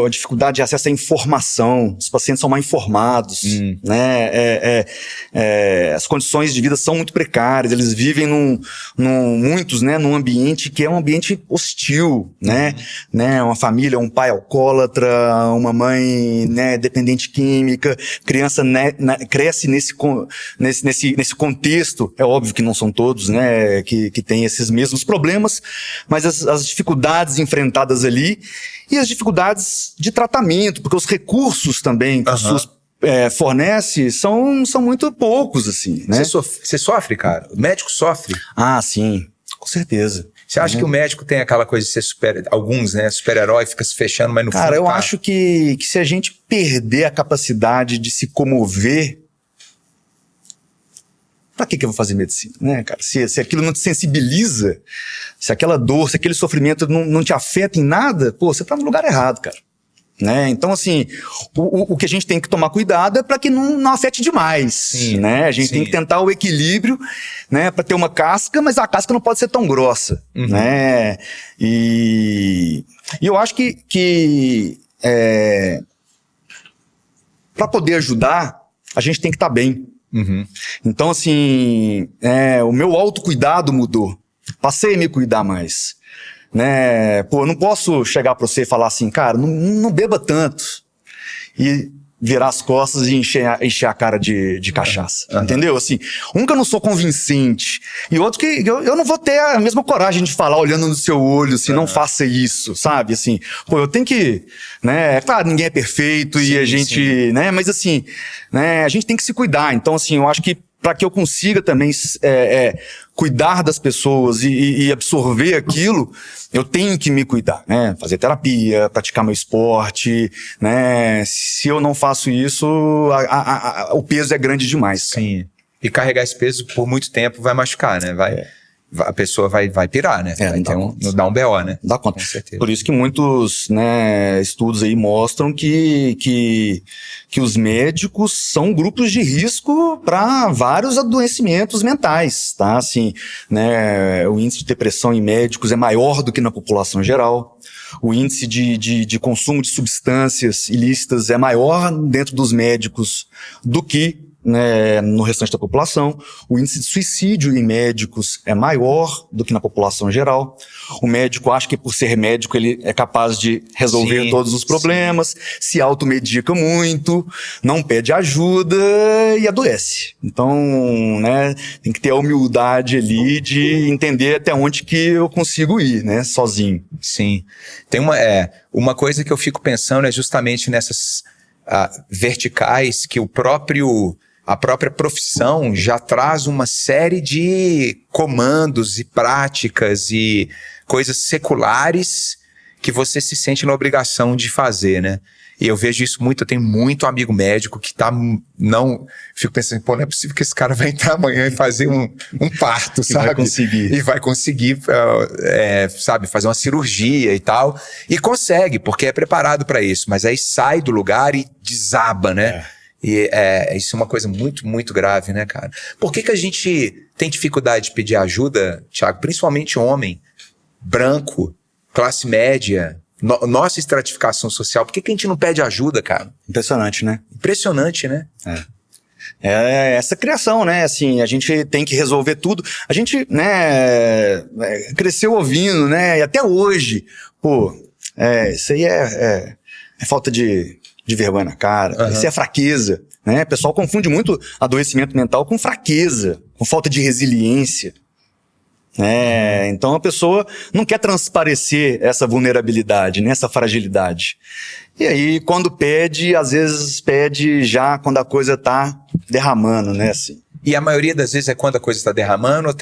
A dificuldade de acesso à informação, os pacientes são mal informados, né? As condições de vida são muito precárias, eles vivem muitos, né, num ambiente que é um ambiente hostil, né? Uma família, um pai alcoólatra, uma mãe, né, dependente química, criança, né, cresce nesse contexto. É óbvio que não são todos, né, que têm esses mesmos problemas, mas as dificuldades enfrentadas ali e as dificuldades de tratamento, porque os recursos também que o SUS fornece são muito poucos, assim, né? Você sofre, cara? O médico sofre? Ah, sim, com certeza. Você acha que o médico tem aquela coisa de ser alguns, né, super-herói, fica se fechando, mas no fundo... Cara, eu acho que se a gente perder a capacidade de se comover, pra que eu vou fazer medicina, né, cara? Se aquilo não te sensibiliza, se aquela dor, se aquele sofrimento não te afeta em nada, pô, você tá no lugar errado, cara. Né? Então, assim, o que a gente tem que tomar cuidado é para que não afete demais. Sim, né? A gente tem que tentar o equilíbrio, né, para ter uma casca, mas a casca não pode ser tão grossa. Né? E eu acho que para poder ajudar, a gente tem que estar bem. Então, assim, o meu autocuidado mudou. Passei a me cuidar mais. Né? Pô, eu não posso chegar pra você e falar assim, cara, não beba tanto. E virar as costas e encher a cara de cachaça. Entendeu? Assim, um que eu não sou convincente e outro que eu não vou ter a mesma coragem de falar olhando no seu olho, assim, não faça isso, sabe? Assim, pô, eu tenho que, né? É claro, ninguém é perfeito e a gente, né? Mas assim, né? A gente tem que se cuidar. Então, assim, eu acho que para que eu consiga também cuidar das pessoas e absorver aquilo, eu tenho que me cuidar, né? Fazer terapia, praticar meu esporte, né? Se eu não faço isso, o peso é grande demais. Sim. E carregar esse peso por muito tempo vai machucar, né? A pessoa vai pirar, né? Então, não dá um BO, né? Dá conta. Com certeza. Por isso que muitos, né, estudos aí mostram que os médicos são grupos de risco para vários adoecimentos mentais, tá? Assim, né, o índice de depressão em médicos é maior do que na população geral. O índice de consumo de substâncias ilícitas é maior dentro dos médicos do que, né, no restante da população. O índice de suicídio em médicos é maior do que na população geral. O médico acha que por ser médico ele é capaz de resolver todos os problemas, se automedica muito, não pede ajuda e adoece. Então, né, tem que ter a humildade ali de entender até onde que eu consigo ir, né, sozinho. Sim. Tem uma coisa que eu fico pensando é justamente nessas verticais que a própria profissão já traz uma série de comandos e práticas e coisas seculares que você se sente na obrigação de fazer, né? E eu vejo isso muito, eu tenho muito amigo médico que fico pensando, pô, não é possível que esse cara vai entrar amanhã e fazer um parto, sabe? E vai conseguir, sabe, fazer uma cirurgia e tal. E consegue, porque é preparado para isso, mas aí sai do lugar e desaba, né? E isso é uma coisa muito, muito grave, né, cara? Por que a gente tem dificuldade de pedir ajuda, Thiago? Principalmente homem, branco, classe média, nossa estratificação social. Por que a gente não pede ajuda, cara? Impressionante, né? Impressionante, né? É essa criação, né? Assim, a gente tem que resolver tudo. A gente, né, cresceu ouvindo, né? E até hoje, pô, isso aí é falta de vergonha na cara, isso é fraqueza, né? O pessoal confunde muito adoecimento mental com fraqueza, com falta de resiliência, né? Então a pessoa não quer transparecer essa vulnerabilidade, né? Essa fragilidade. E aí quando pede, às vezes pede já quando a coisa tá derramando, né? Assim. E a maioria das vezes é quando a coisa está derramando ou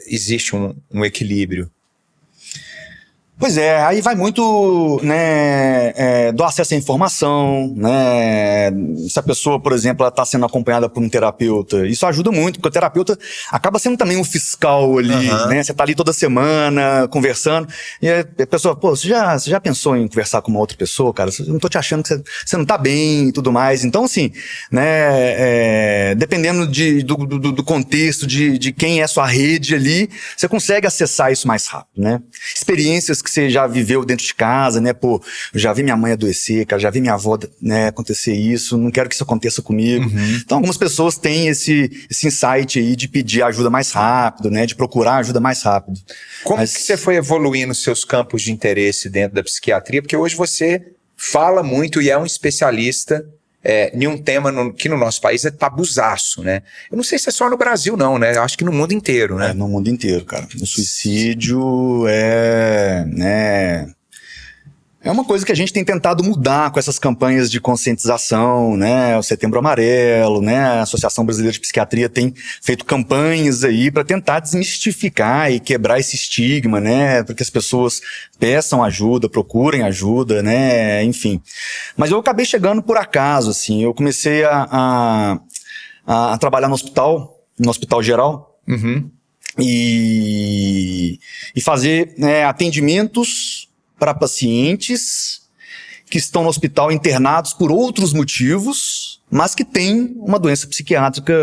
existe um equilíbrio? Pois é, aí vai muito, né, do acesso à informação, né, se a pessoa, por exemplo, ela está sendo acompanhada por um terapeuta, isso ajuda muito, porque o terapeuta acaba sendo também um fiscal ali, né, você tá ali toda semana conversando, e a pessoa, pô, você já pensou em conversar com uma outra pessoa, cara? Eu não tô te achando que você não tá bem e tudo mais, então assim, né, dependendo do contexto, de quem é sua rede ali, você consegue acessar isso mais rápido, né, experiências que você já viveu dentro de casa, né? Pô, eu já vi minha mãe adoecer, cara, já vi minha avó, né, acontecer isso, não quero que isso aconteça comigo. Então, algumas pessoas têm esse insight aí de pedir ajuda mais rápido, né? De procurar ajuda mais rápido. Como que você foi evoluindo os seus campos de interesse dentro da psiquiatria? Porque hoje você fala muito e é um especialista em um tema que no nosso país é tabuzaço, né? Eu não sei se é só no Brasil, não, né? Eu acho que no mundo inteiro, né? No mundo inteiro, cara. O suicídio né? É uma coisa que a gente tem tentado mudar com essas campanhas de conscientização, né? O Setembro Amarelo, né? A Associação Brasileira de Psiquiatria tem feito campanhas aí para tentar desmistificar e quebrar esse estigma, né? Para que as pessoas peçam ajuda, procurem ajuda, né? Enfim. Mas eu acabei chegando por acaso, assim. Eu comecei a trabalhar no hospital geral. E fazer, né, atendimentos para pacientes que estão no hospital internados por outros motivos, mas que têm uma doença psiquiátrica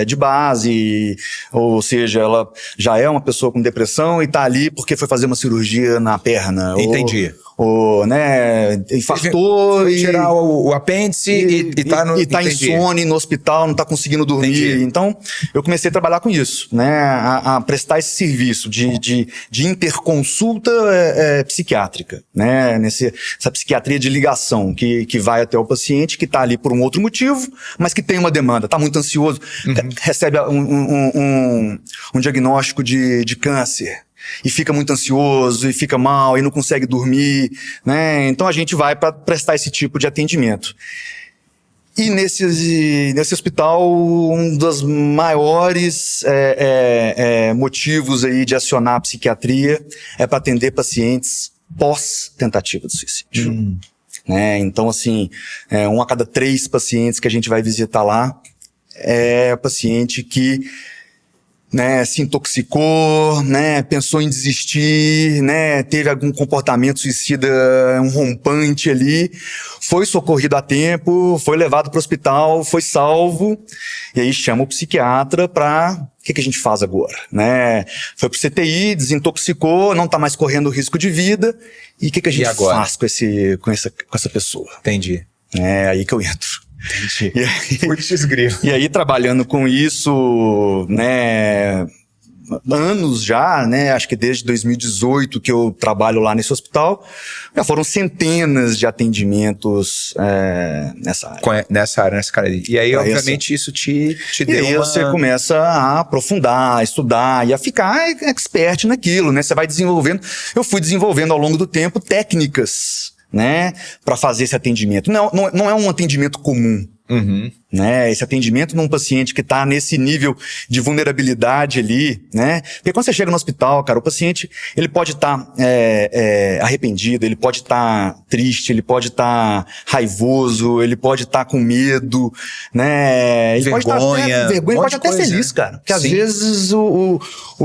de base, ou seja, ela já é uma pessoa com depressão e está ali porque foi fazer uma cirurgia na perna. Entendi. né, infartou Foi tirar o apêndice e tá no... E tá insone no hospital, não tá conseguindo dormir. Entendi. Então, eu comecei a trabalhar com isso, né, a prestar esse serviço de interconsulta psiquiátrica, né, essa psiquiatria de ligação que vai até o paciente que tá ali por um outro motivo, mas que tem uma demanda, tá muito ansioso, recebe um diagnóstico de câncer e fica muito ansioso e fica mal e não consegue dormir, né? Então a gente vai para prestar esse tipo de atendimento. E nesse hospital, um dos maiores motivos aí de acionar a psiquiatria é para atender pacientes pós-tentativa de suicídio. Né? Então, assim, 1 a cada 3 pacientes que a gente vai visitar lá é paciente que, né, se intoxicou, né, pensou em desistir, né, teve algum comportamento suicida, um rompante ali, foi socorrido a tempo, foi levado para o hospital, foi salvo, e aí chama o psiquiatra para... O que a gente faz agora? Né? Foi pro CTI, desintoxicou, não está mais correndo risco de vida, e o que a gente faz com essa pessoa? Entendi. É aí que eu entro. Entendi. E aí, trabalhando com isso, né, anos já, né, acho que desde 2018 que eu trabalho lá nesse hospital, já foram centenas de atendimentos nessa área. Nessa área. E aí, obviamente, isso te deu E aí você começa a aprofundar, a estudar e a ficar expert naquilo, né? Você vai desenvolvendo. Eu fui desenvolvendo ao longo do tempo técnicas, né, para fazer esse atendimento. Não é um atendimento comum. Né? Esse atendimento num paciente que está nesse nível de vulnerabilidade ali, né? Porque quando você chega no hospital, cara, o paciente, ele pode estar arrependido, ele pode estar triste, ele pode estar raivoso, ele pode estar com medo, né? Ele vergonha, pode estar vergonha, ele pode até feliz, cara. Porque às vezes o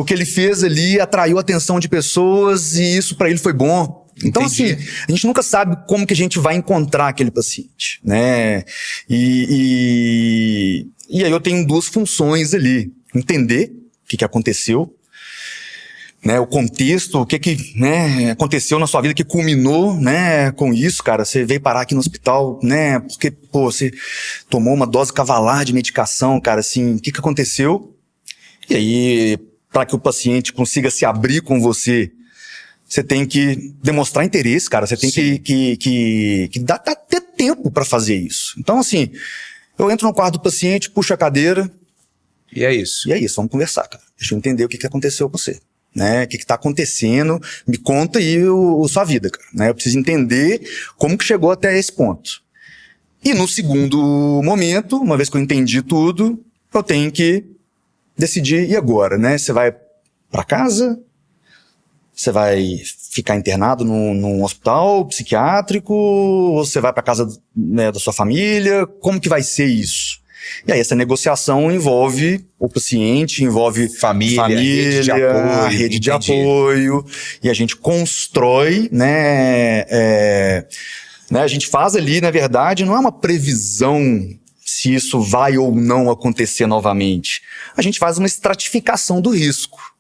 que ele fez ali atraiu a atenção de pessoas e isso para ele foi bom. Então, assim, a gente nunca sabe como que a gente vai encontrar aquele paciente, né? E aí eu tenho 2 funções ali. Entender o que aconteceu, né? O contexto, o que né, aconteceu na sua vida que culminou, né, com isso, cara. Você veio parar aqui no hospital, né? Porque, você tomou uma dose cavalar de medicação, cara, assim, o que aconteceu? E aí, para que o paciente consiga se abrir com você, você tem que demonstrar interesse, cara. Você tem que ter tempo para fazer isso. Então, assim, eu entro no quarto do paciente, puxo a cadeira. E é isso. Vamos conversar, cara. Deixa eu entender o que aconteceu com você. Né? O que tá acontecendo? Me conta aí sua vida, cara. Né? Eu preciso entender como que chegou até esse ponto. E no segundo momento, uma vez que eu entendi tudo, eu tenho que decidir, e agora, né? Você vai para casa? Você vai ficar internado num hospital psiquiátrico? Ou você vai para casa, né, da sua família? Como que vai ser isso? E aí essa negociação envolve o paciente, envolve família, rede de apoio, e a gente constrói, né, a gente faz ali, na verdade, não é uma previsão se isso vai ou não acontecer novamente. A gente faz uma estratificação do risco.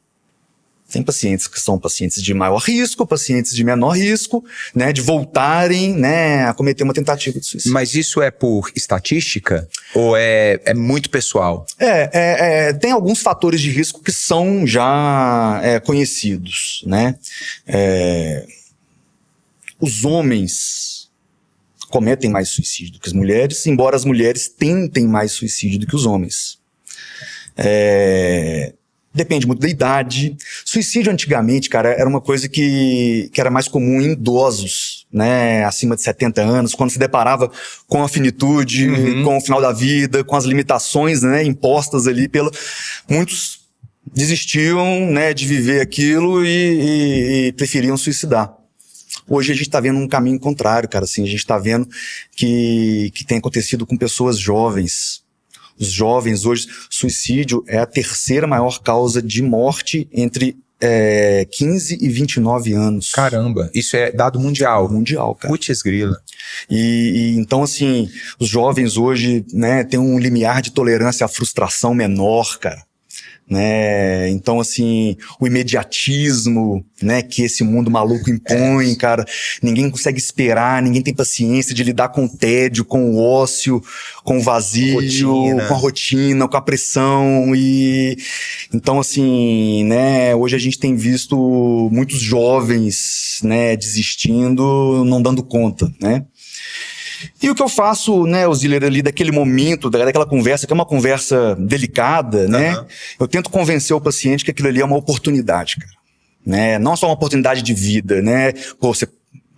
Tem pacientes que são pacientes de maior risco, pacientes de menor risco, né, de voltarem, né, a cometer uma tentativa de suicídio. Mas isso é por estatística? Ou é muito pessoal? Tem alguns fatores de risco que são já conhecidos, né? Os homens cometem mais suicídio do que as mulheres, embora as mulheres tentem mais suicídio do que os homens. Depende muito da idade. Suicídio antigamente, cara, era uma coisa que era mais comum em idosos, né, acima de 70 anos, quando se deparava com a finitude, com o final da vida, com as limitações, né, impostas ali muitos desistiam, né, de viver aquilo e preferiam suicidar. Hoje a gente está vendo um caminho contrário, cara, assim, a gente está vendo que tem acontecido com pessoas jovens. Os jovens hoje, suicídio é a 3ª maior causa de morte entre 15 e 29 anos. Caramba, isso é dado mundial. Mundial, cara. Putz grila. E então, assim, os jovens hoje, né, têm um limiar de tolerância à frustração menor, cara. né? Então, assim, o imediatismo, né, que esse mundo maluco impõe, cara, ninguém consegue esperar, ninguém tem paciência de lidar com o tédio, com o ócio, com o vazio, com a rotina, com a pressão e... Então, assim, né, hoje a gente tem visto muitos jovens, né, desistindo, não dando conta, né? E o que eu faço, né, Ziller, ali daquele momento, daquela conversa, que é uma conversa delicada, né? Eu tento convencer o paciente que aquilo ali é uma oportunidade, cara. Né? Não só uma oportunidade de vida, né? Pô, você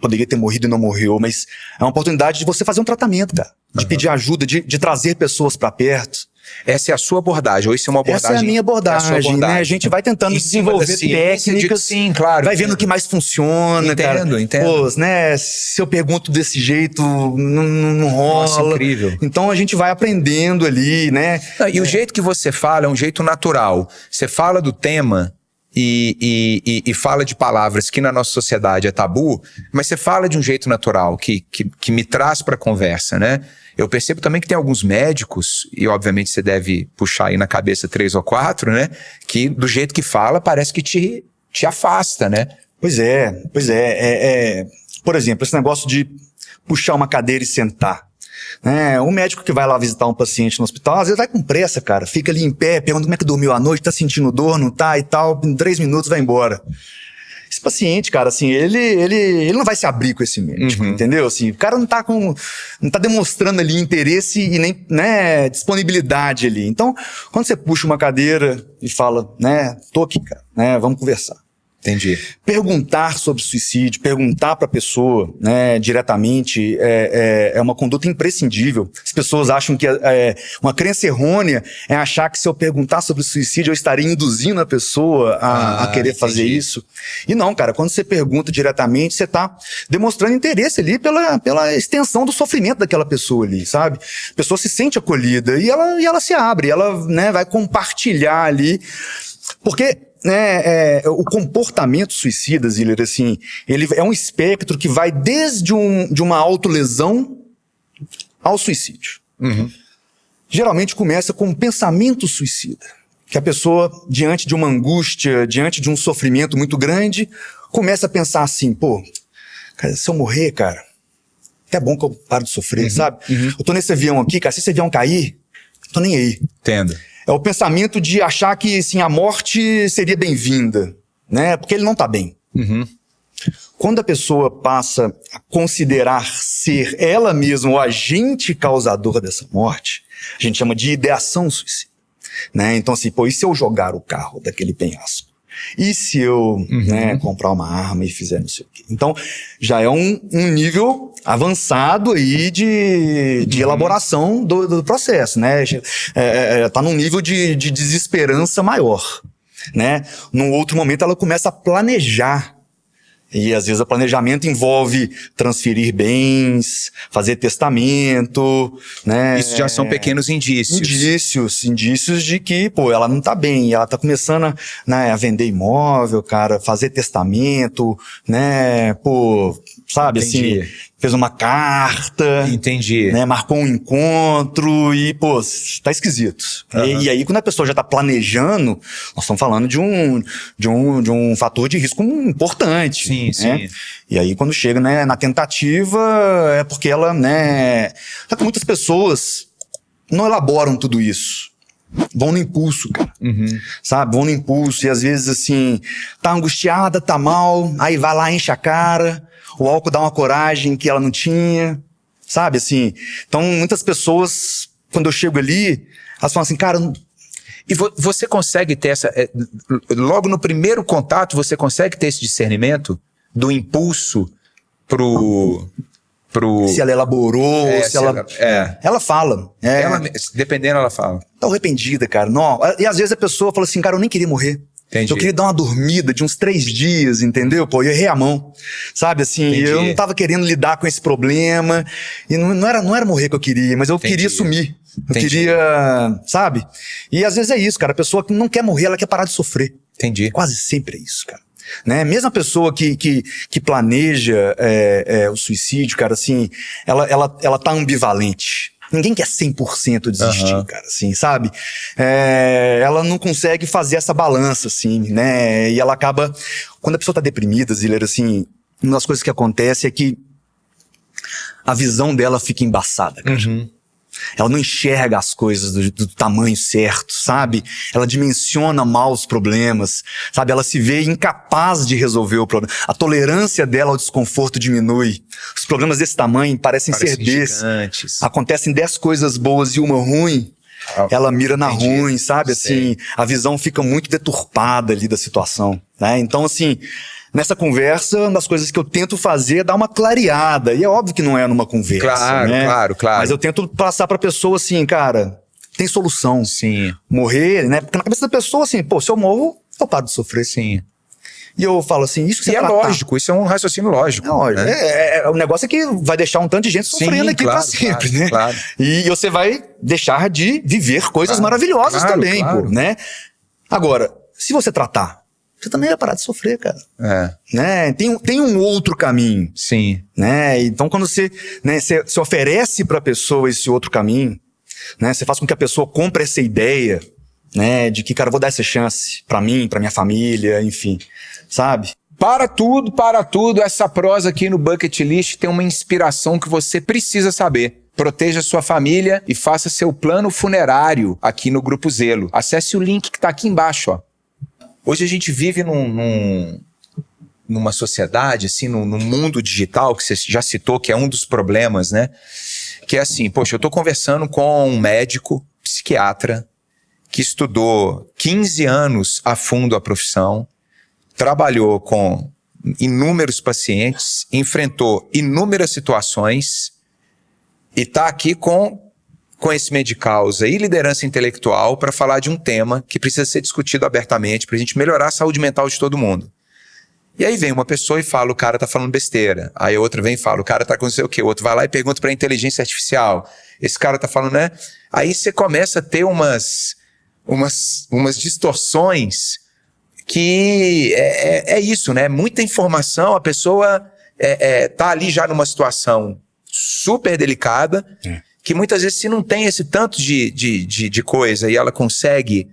poderia ter morrido e não morreu, mas é uma oportunidade de você fazer um tratamento, cara. De pedir ajuda, de trazer pessoas pra perto. Essa é a sua abordagem, ou isso é uma abordagem? Essa é a minha abordagem, né? A gente vai tentando desenvolver técnicas, sim, claro, vai vendo o que mais funciona, entendo. Pô, né? Se eu pergunto desse jeito, não rola. Nossa, incrível. Então a gente vai aprendendo ali, né? Não, e o jeito que você fala é um jeito natural. Você fala do tema e fala de palavras que na nossa sociedade é tabu, mas você fala de um jeito natural, que me traz para a conversa, né? Eu percebo também que tem alguns médicos, e obviamente você deve puxar aí na cabeça 3 ou 4, né? Que do jeito que fala parece que te afasta, né? Pois é. Por exemplo, esse negócio de puxar uma cadeira e sentar. Né? Um médico que vai lá visitar um paciente no hospital, às vezes vai com pressa, cara. Fica ali em pé, pergunta como é que dormiu à noite, tá sentindo dor, não tá e tal. Em 3 minutos vai embora. Esse paciente, cara, assim, ele não vai se abrir com esse médico, entendeu? Assim, o cara não tá demonstrando ali interesse e nem, né, disponibilidade ali. Então, quando você puxa uma cadeira e fala, né, tô aqui, cara, né, vamos conversar. Entendi. Perguntar sobre suicídio, perguntar para a pessoa, né, diretamente, é uma conduta imprescindível. As pessoas acham que uma crença errônea é achar que se eu perguntar sobre suicídio eu estaria induzindo a pessoa a querer fazer isso. E não, cara, quando você pergunta diretamente, você está demonstrando interesse ali pela extensão do sofrimento daquela pessoa ali, sabe? A pessoa se sente acolhida e ela se abre, ela, né, vai compartilhar ali, porque o comportamento suicida, Ziller, assim, ele é um espectro que vai desde de uma autolesão ao suicídio. Geralmente começa com um pensamento suicida, que a pessoa, diante de uma angústia, diante de um sofrimento muito grande, começa a pensar assim, pô, cara, se eu morrer, cara, é bom que eu pare de sofrer, sabe? Eu tô nesse avião aqui, cara, se esse avião cair, tô nem aí. Entendo. É o pensamento de achar que, assim, a morte seria bem-vinda, né? Porque ele não tá bem. Quando a pessoa passa a considerar ser ela mesma o agente causador dessa morte, a gente chama de ideação suicida, né? Então, assim, pô, e se eu jogar o carro daquele penhasco? E se eu, né, comprar uma arma e fizer não sei o quê? Então, já é um nível avançado aí de elaboração do processo, né? Tá num nível de desesperança maior, né? Num outro momento ela começa a planejar. E às vezes o planejamento envolve transferir bens, fazer testamento, né? Isso já são pequenos indícios. Indícios de que, pô, ela não tá bem, ela tá começando a vender imóvel, cara, fazer testamento, né? Pô, sabe, Entendi. assim, fez uma carta. Entendi. Né? Marcou um encontro e, pô, tá esquisito. E aí, quando a pessoa já tá planejando, nós estamos falando de um fator de risco importante. Sim, né? sim. E aí, quando chega, né, na tentativa, é porque ela, né... Só que muitas pessoas não elaboram tudo isso. Vão no impulso, cara. Sabe? Vão no impulso e às vezes, assim, tá angustiada, tá mal, aí vai lá, enche a cara, o álcool dá uma coragem que ela não tinha, sabe? Assim, então muitas pessoas, quando eu chego ali, elas falam assim, cara... E você consegue ter logo no primeiro contato, você consegue ter esse discernimento do impulso pro... Se ela elaborou, se ela... Ela fala. Dependendo, ela fala. Tá arrependida, cara. Não. E às vezes a pessoa fala assim, cara, eu nem queria morrer. Entendi. Eu queria dar uma dormida de uns 3 dias, entendeu? Pô, eu errei a mão. Sabe, assim, Entendi. eu não tava querendo lidar com esse problema. E não era morrer que eu queria, mas eu queria sumir. Eu queria, sabe? E às vezes é isso, cara. A pessoa que não quer morrer, ela quer parar de sofrer. Entendi. Quase sempre é isso, cara. Né? Mesmo a pessoa que planeja o suicídio, cara, assim, ela tá ambivalente. Ninguém quer 100% desistir, cara, assim, sabe? Ela não consegue fazer essa balança, assim, né? E ela acaba... Quando a pessoa tá deprimida, Zileira, assim, uma das coisas que acontece é que a visão dela fica embaçada, cara. Ela não enxerga as coisas do tamanho certo, sabe? Ela dimensiona mal os problemas, sabe? Ela se vê incapaz de resolver o problema. A tolerância dela ao desconforto diminui. Os problemas desse tamanho parecem ser gigantes. Acontecem 10 coisas boas e uma ruim, ela mira na ruim, sabe? Assim, a visão fica muito deturpada ali da situação, né? Então, assim... Nessa conversa, uma das coisas que eu tento fazer é dar uma clareada. E é óbvio que não é numa conversa, claro, né? Claro. Mas eu tento passar pra pessoa assim, cara, tem solução. Sim. Morrer, né? Porque na cabeça da pessoa, assim, pô, se eu morro, eu paro de sofrer. Sim. E eu falo assim, isso que você é lógico, isso é um raciocínio lógico. É lógico. Né? O negócio é que vai deixar um tanto de gente sofrendo aqui pra sempre, né? Claro. E você vai deixar de viver coisas maravilhosas também, pô, né? Agora, se você tratar, você também vai parar de sofrer, cara. Né? Tem um outro caminho. Sim. Né? Então, quando você oferece pra pessoa esse outro caminho, né? Você faz com que a pessoa compre essa ideia, né? De que, cara, eu vou dar essa chance pra mim, pra minha família, enfim. Sabe? Para tudo, essa prosa aqui no Bucket List tem uma inspiração que você precisa saber. Proteja sua família e faça seu plano funerário aqui no Grupo Zelo. Acesse o link que tá aqui embaixo, ó. Hoje a gente vive numa sociedade, assim, num mundo digital, que você já citou, que é um dos problemas, né? Que é assim, poxa, eu tô conversando com um médico, psiquiatra, que estudou 15 anos a fundo a profissão, trabalhou com inúmeros pacientes, enfrentou inúmeras situações e tá aqui com conhecimento de causa e liderança intelectual para falar de um tema que precisa ser discutido abertamente para a gente melhorar a saúde mental de todo mundo. E aí vem uma pessoa e fala, o cara tá falando besteira. Aí outra vem e fala, o cara tá com não sei o quê. O outro vai lá e pergunta para a inteligência artificial. Esse cara tá falando, né? Aí você começa a ter umas distorções que é isso, né? Muita informação, a pessoa tá ali já numa situação super delicada, que muitas vezes se não tem esse tanto de coisa e ela consegue,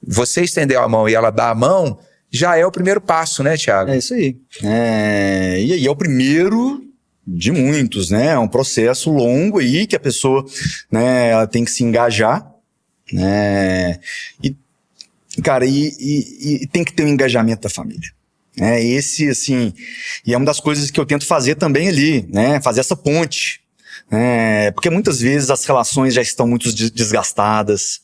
você estender a mão e ela dá a mão, já é o primeiro passo, né, Thiago? É isso aí. E aí é o primeiro de muitos, né? É um processo longo aí que a pessoa, né, ela tem que se engajar, né? E, cara, e tem que ter um engajamento da família. Esse, assim, e é uma das coisas que eu tento fazer também ali, né? Fazer essa ponte. Porque muitas vezes as relações já estão muito desgastadas,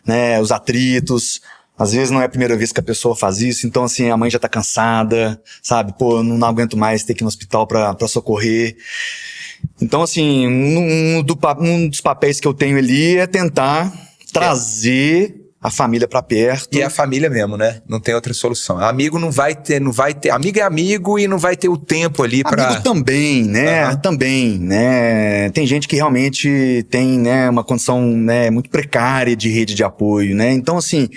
né? Os atritos, às vezes não é a primeira vez que a pessoa faz isso, então assim, a mãe já tá cansada, sabe? Pô, eu não aguento mais ter que ir no hospital pra socorrer. Então assim, um dos papéis que eu tenho ali é tentar trazer a família pra perto. E é a família mesmo, né? Não tem outra solução. Amigo não vai ter. Amigo é amigo e não vai ter o tempo ali pra... Amigo também, né? Também, né? Tem gente que realmente tem, né, uma condição, né, muito precária de rede de apoio, né? Então, assim,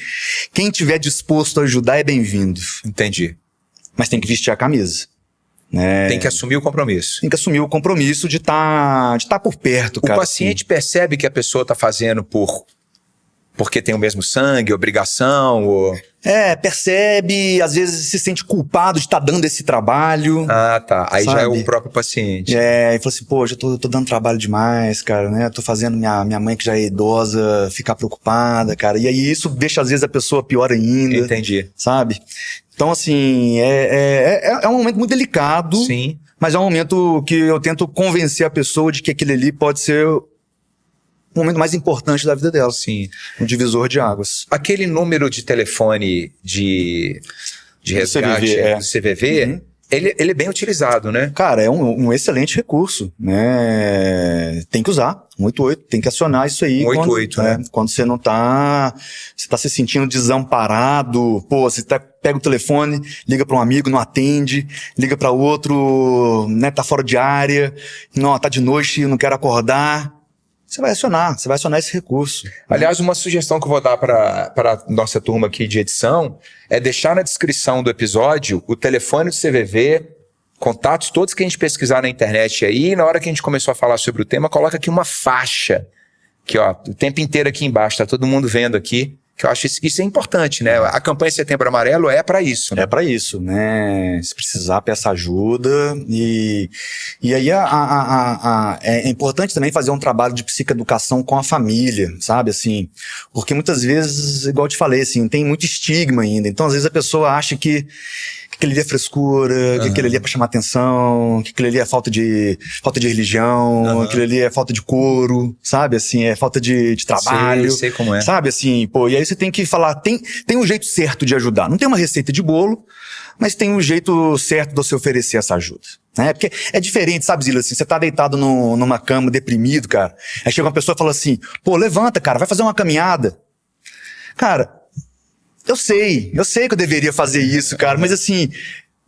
quem tiver disposto a ajudar é bem-vindo. Entendi. Mas tem que vestir a camisa. Né? Tem que assumir o compromisso. Tem que assumir o compromisso de tá por perto, cara. O paciente percebe que a pessoa tá fazendo porque tem o mesmo sangue, obrigação, ou... percebe, às vezes se sente culpado de estar dando esse trabalho. Ah, tá. Aí sabe? já é o próprio paciente. E fala assim, pô, já tô dando trabalho demais, cara, né? Tô fazendo minha mãe que já é idosa ficar preocupada, cara. E aí isso deixa às vezes a pessoa pior ainda. Entendi. Sabe? Então, assim, é um momento muito delicado. Sim. Mas é um momento que eu tento convencer a pessoa de que aquele ali pode ser o momento mais importante da vida dela. Sim. Um divisor de águas. Aquele número de telefone de resgate do CVV, ele é bem utilizado, né? Cara, é um excelente recurso, né? Tem que usar. 188, tem que acionar isso aí. 188, né? Quando você não tá... Você tá se sentindo desamparado, pô, você pega o telefone, liga pra um amigo, não atende, liga pra outro, né, tá fora de área, não, tá de noite, não quero acordar. Você vai acionar esse recurso. Aliás, uma sugestão que eu vou dar para nossa turma aqui de edição é deixar na descrição do episódio o telefone do CVV, contatos todos que a gente pesquisar na internet aí, e na hora que a gente começou a falar sobre o tema, coloca aqui uma faixa que ó, o tempo inteiro aqui embaixo, tá todo mundo vendo aqui, que eu acho isso é importante, né? A campanha Setembro Amarelo é para isso, né? É para isso, né? Se precisar, peça ajuda. E aí é importante também fazer um trabalho de psicoeducação com a família, sabe? Assim, porque muitas vezes, igual eu te falei, assim, tem muito estigma ainda. Então, às vezes, a pessoa acha que aquele ali é frescura, que aquele ali é pra chamar atenção, que aquele ali é falta de religião, aquele ali é falta de couro, sabe? Assim, é falta de trabalho. Sei como é. Sabe? Assim, pô, e aí você tem que falar, tem um jeito certo de ajudar. Não tem uma receita de bolo, mas tem um jeito certo de você oferecer essa ajuda. Né? Porque é diferente, sabe, Zila? Assim, você tá deitado numa cama, deprimido, cara. Aí chega uma pessoa e fala assim, pô, levanta, cara, vai fazer uma caminhada. Cara, eu sei que eu deveria fazer isso, cara, mas assim,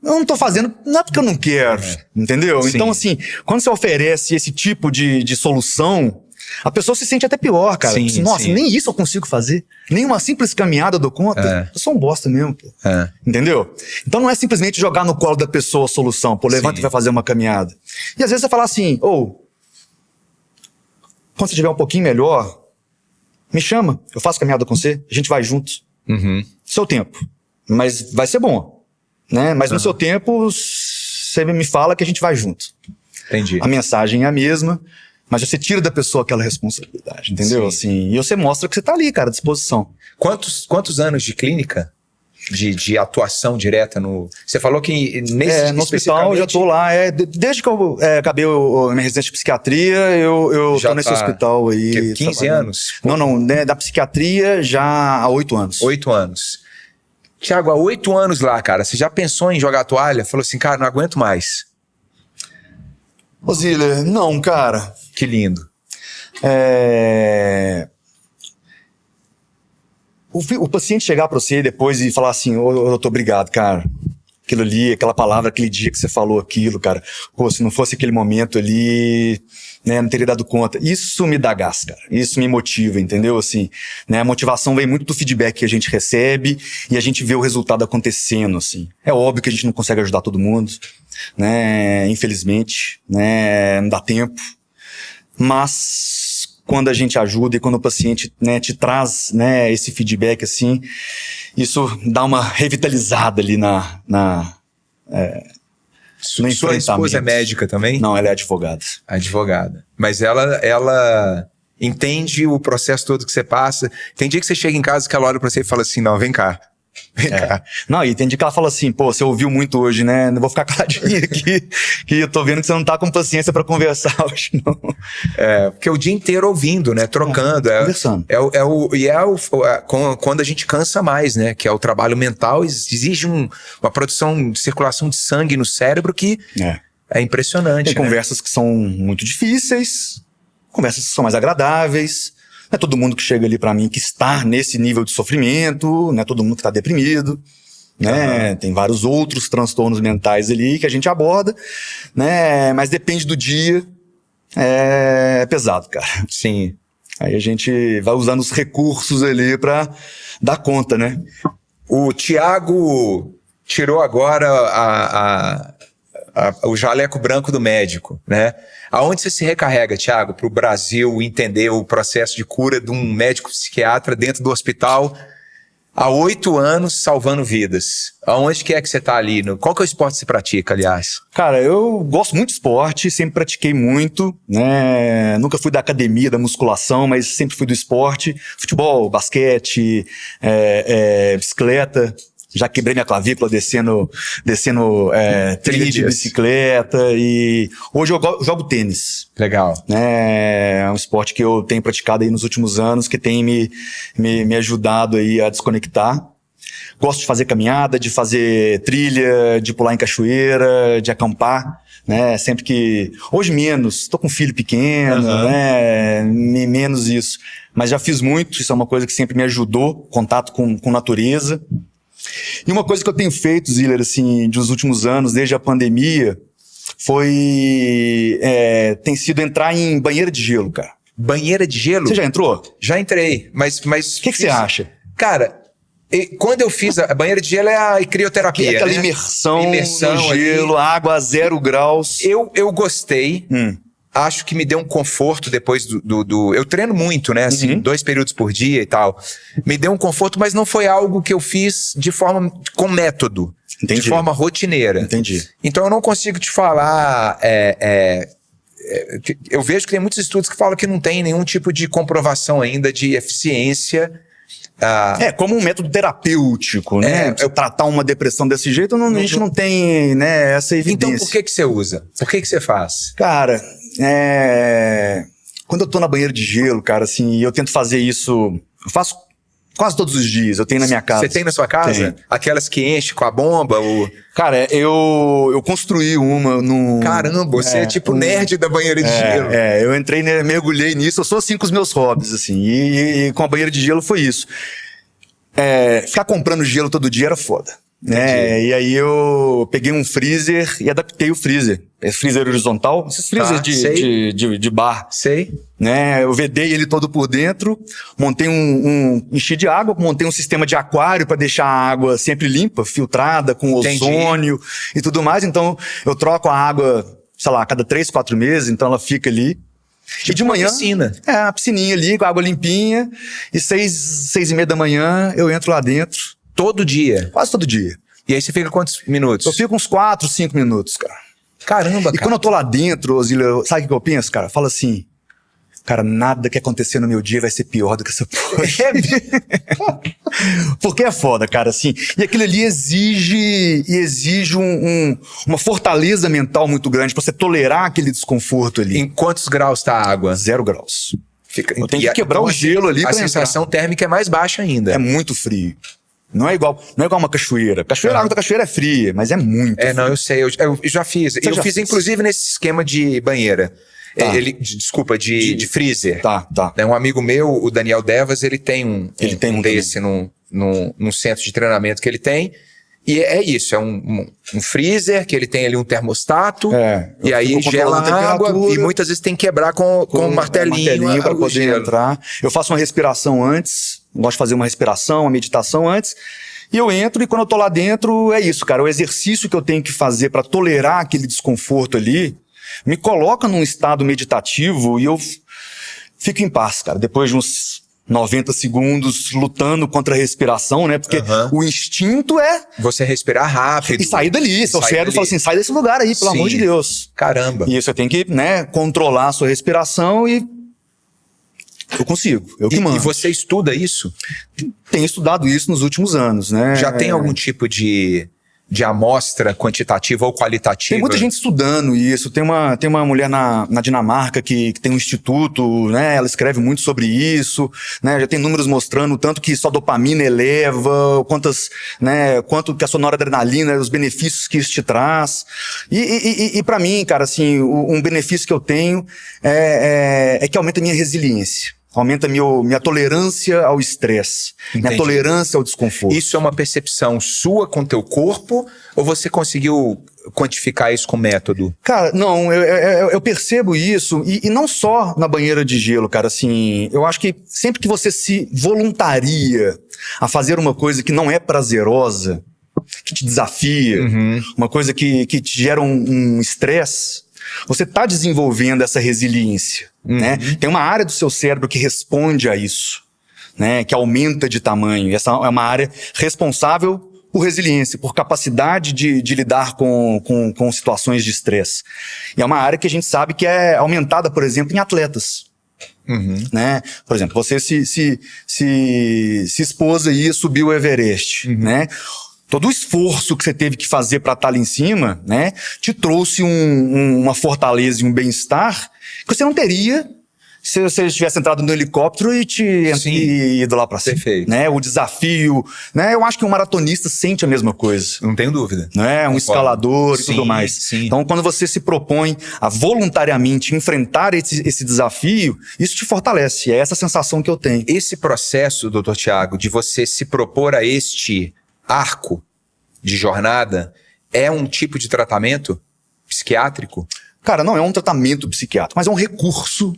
eu não tô fazendo, não é porque eu não quero, entendeu? Sim. Então, assim, quando você oferece esse tipo de solução, a pessoa se sente até pior, cara. Sim, Nossa, sim. nem isso eu consigo fazer. Nem uma simples caminhada eu dou conta. Eu sou um bosta mesmo, pô. Entendeu? Então não é simplesmente jogar no colo da pessoa a solução. Pô, levanta e vai fazer uma caminhada. E às vezes você fala assim, quando você estiver um pouquinho melhor, me chama, eu faço caminhada com você, a gente vai juntos. Seu tempo. Mas vai ser bom, né? Mas no seu tempo, você me fala que a gente vai junto. Entendi. A mensagem é a mesma, mas você tira da pessoa aquela responsabilidade, entendeu? Assim, e você mostra que você tá ali, cara, à disposição. Quantos anos de clínica? De atuação direta no... Você falou que no hospital eu já tô lá. Desde que eu acabei a minha residência de psiquiatria, eu tô nesse hospital aí. 15 anos? Não, né, da psiquiatria já há 8 anos. 8 anos. Tiago, há 8 anos lá, cara, você já pensou em jogar a toalha? Falou assim, cara, não aguento mais. Ô Ziller, não, cara. Que lindo. O paciente chegar pra você depois e falar assim, ô, doutor, obrigado, cara. Aquilo ali, aquela palavra, aquele dia que você falou aquilo, cara. Pô, se não fosse aquele momento ali, né, não teria dado conta. Isso me dá gás, cara. Isso me motiva, entendeu? Assim, né, a motivação vem muito do feedback que a gente recebe e a gente vê o resultado acontecendo, assim. É óbvio que a gente não consegue ajudar todo mundo, né, infelizmente, né, não dá tempo. Mas quando a gente ajuda e quando o paciente, né, te traz, né, esse feedback, assim, isso dá uma revitalizada ali no enfrentamento. Sua esposa é médica também? Não, ela é advogada. Advogada. Mas ela entende o processo todo que você passa. Tem dia que você chega em casa que ela olha pra você e fala assim, não, vem cá. Vem cá. Não, e tem dia que ela fala assim, pô, você ouviu muito hoje, né? Não vou ficar caladinho aqui, que eu tô vendo que você não tá com paciência pra conversar hoje, não. Porque o dia inteiro ouvindo, né? Trocando. Conversando. Quando a gente cansa mais, né? Que é o trabalho mental, exige uma produção de circulação de sangue no cérebro que é impressionante. Tem conversas que são muito difíceis, conversas que são mais agradáveis. Não é todo mundo que chega ali pra mim que está nesse nível de sofrimento, não é todo mundo que está deprimido, né? Tem vários outros transtornos mentais ali que a gente aborda, né? Mas depende do dia, é pesado, cara. Sim. Aí a gente vai usando os recursos ali pra dar conta, né? O Tiago tirou agora o jaleco branco do médico, né? Aonde você se recarrega, Tiago, para o Brasil entender o processo de cura de um médico psiquiatra dentro do hospital há 8 anos salvando vidas? Aonde que é que você está ali? Qual que é o esporte que você pratica, aliás? Cara, eu gosto muito de esporte, sempre pratiquei muito, né? Nunca fui da academia, da musculação, mas sempre fui do esporte. Futebol, basquete, bicicleta. Já quebrei minha clavícula descendo trilha de bicicleta e hoje eu jogo tênis. Legal. É um esporte que eu tenho praticado aí nos últimos anos, que tem me ajudado aí a desconectar. Gosto de fazer caminhada, de fazer trilha, de pular em cachoeira, de acampar, né? Sempre que... Hoje menos, tô com um filho pequeno, né? Menos isso. Mas já fiz muito, isso é uma coisa que sempre me ajudou, contato com natureza. E uma coisa que eu tenho feito, Ziller, assim, dos últimos anos, desde a pandemia, tem sido entrar em banheira de gelo, cara. Banheira de gelo? Você já entrou? Já entrei, mas... O que você acha? Cara, quando eu fiz a banheira de gelo é a crioterapia, aquela né? imersão no ali. gelo, água a 0 graus. Eu gostei. acho que me deu um conforto depois eu treino muito, né? Assim, 2 períodos por dia e tal. Me deu um conforto, mas não foi algo que eu fiz com método. Entendi. De forma rotineira. Entendi. Então eu não consigo te falar... eu vejo que tem muitos estudos que falam que não tem nenhum tipo de comprovação ainda de eficiência. Como um método terapêutico, né? Eu tratar uma depressão desse jeito, a gente não tem, né, essa evidência. Então por que você usa? Por que você faz? Cara, quando eu tô na banheira de gelo, cara, assim, eu tento fazer isso, eu faço quase todos os dias, eu tenho na minha casa. Você tem na sua casa? Tem. Aquelas que enche com a bomba? Cara, eu construí uma no... Caramba, você é tipo nerd da banheira de gelo. Eu entrei, né, mergulhei nisso, eu sou assim com os meus hobbies, assim, e com a banheira de gelo foi isso. Ficar comprando gelo todo dia era foda. E aí eu peguei um freezer e adaptei o freezer. Freezer horizontal, esses freezers de bar. Sei. Né? Eu vedei ele todo por dentro, montei enchi de água, montei um sistema de aquário para deixar a água sempre limpa, filtrada, com ozônio e tudo mais. Então eu troco a água, sei lá, a cada 3, 4 meses, então ela fica ali. Tipo e de manhã, piscina. A piscininha ali, com a água limpinha, e 6:30 da manhã eu entro lá dentro. Todo dia? Quase todo dia. E aí você fica quantos minutos? Eu fico uns 4, 5 minutos, cara. Caramba, E quando eu tô lá dentro, Ozílio, sabe o que eu penso, cara? Fala assim, cara, nada que acontecer no meu dia vai ser pior do que essa porra. Porque é foda, cara, assim. E aquilo ali exige uma fortaleza mental muito grande pra você tolerar aquele desconforto ali. Em quantos graus tá a água? 0 graus. Eu tenho que quebrar então, o gelo ali a pra sensação térmica é mais baixa ainda. É muito frio. Não é igual uma cachoeira. A água da cachoeira é fria, mas é muito fria. Não, eu sei. Eu já fiz. Eu fiz, inclusive, nesse esquema de banheira. Tá. De freezer. Tá. Um amigo meu, o Daniel Devas, ele tem um desse num centro de treinamento que ele tem. E é isso, é um freezer que ele tem ali um termostato, e aí gela a água, e muitas vezes tem que quebrar com um martelinho para poder entrar. Eu faço uma respiração antes, gosto de fazer uma respiração, uma meditação antes, e eu entro, e quando eu tô lá dentro, é isso, cara, o exercício que eu tenho que fazer para tolerar aquele desconforto ali, me coloca num estado meditativo, e eu fico em paz, cara, depois de uns 90 segundos lutando contra a respiração, né? Porque o instinto é... você respirar rápido. E sair dali. Seu cérebro fala assim, sai desse lugar aí, pelo amor de Deus. Caramba. E você tem que, né, controlar a sua respiração e... eu consigo, eu que mando. E você estuda isso? Tenho estudado isso nos últimos anos, né? Já tem algum tipo de amostra quantitativa ou qualitativa? Tem muita gente estudando isso. Tem uma mulher na Dinamarca que tem um instituto, né? Ela escreve muito sobre isso, né? Já tem números mostrando o tanto que só dopamina eleva, quanto que a sua noradrenalina, os benefícios que isso te traz. E para mim, cara, assim, um benefício que eu tenho é que aumenta a minha resiliência. Aumenta minha tolerância ao estresse, minha tolerância ao desconforto. Isso é uma percepção sua com teu corpo ou você conseguiu quantificar isso com método? Cara, não, eu percebo isso e não só na banheira de gelo, cara, assim, eu acho que sempre que você se voluntaria a fazer uma coisa que não é prazerosa, que te desafia, uma coisa que te gera um estresse, você está desenvolvendo essa resiliência, né? Tem uma área do seu cérebro que responde a isso, né? Que aumenta de tamanho. Essa é uma área responsável por resiliência, por capacidade de lidar com situações de estresse. E é uma área que a gente sabe que é aumentada, por exemplo, em atletas. Né? Por exemplo, você se expôs aí e subiu o Everest, né? Todo o esforço que você teve que fazer para estar ali em cima, né, te trouxe uma fortaleza e um bem-estar que você não teria se você tivesse entrado no helicóptero e ido lá para cima. Perfeito. Né? O desafio, né? Eu acho que um maratonista sente a mesma coisa. Não tenho dúvida. Né? Um escalador e tudo mais. Sim. Então, quando você se propõe a voluntariamente enfrentar esse desafio, isso te fortalece. É essa a sensação que eu tenho. Esse processo, doutor Tiago, de você se propor a este arco de jornada é um tipo de tratamento psiquiátrico? Cara, não é um tratamento psiquiátrico, mas é um recurso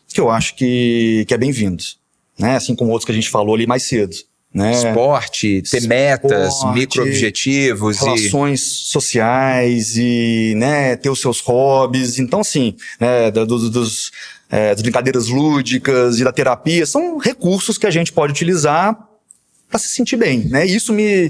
que eu acho que é bem-vindo, né? Assim como outros que a gente falou ali mais cedo, né? Esporte, ter metas, micro-objetivos. Relações sociais e, né, ter os seus hobbies. Então, assim, né, das brincadeiras lúdicas e da terapia são recursos que a gente pode utilizar para se sentir bem, né? Isso me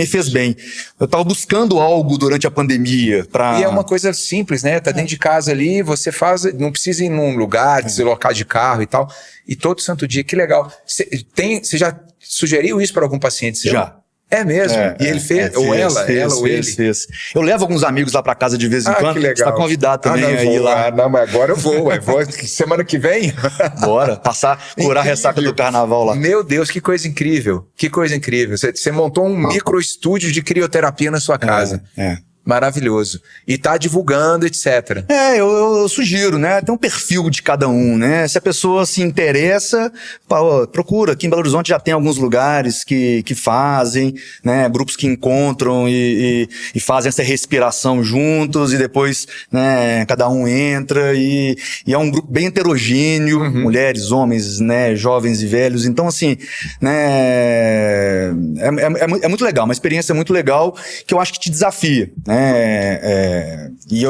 fez bem. Eu estava buscando algo durante a pandemia para... E é uma coisa simples, né? Tá dentro de casa ali, você faz, não precisa ir num lugar, deslocar de carro e tal. E todo santo dia, que legal. Você já sugeriu isso para algum paciente seu? Já. É mesmo? E ele fez? Ou ela ou ele? Fez. Eu levo alguns amigos lá pra casa de vez em quando. Que legal. Você tá convidado também a ir lá. Não, mas agora eu vou. Semana que vem? Bora. Curar a ressaca do carnaval lá. Meu Deus, que coisa incrível. Que coisa incrível. Você montou um micro estúdio de crioterapia na sua casa. Maravilhoso. E tá divulgando, etc. Eu sugiro, né? Tem um perfil de cada um, né? Se a pessoa se interessa, procura. Aqui em Belo Horizonte já tem alguns lugares que fazem, né? Grupos que encontram e fazem essa respiração juntos e depois, né? Cada um entra e é um grupo bem heterogêneo, mulheres, homens, né? Jovens e velhos. Então, assim, né? É muito legal, uma experiência muito legal que eu acho que te desafia, né? E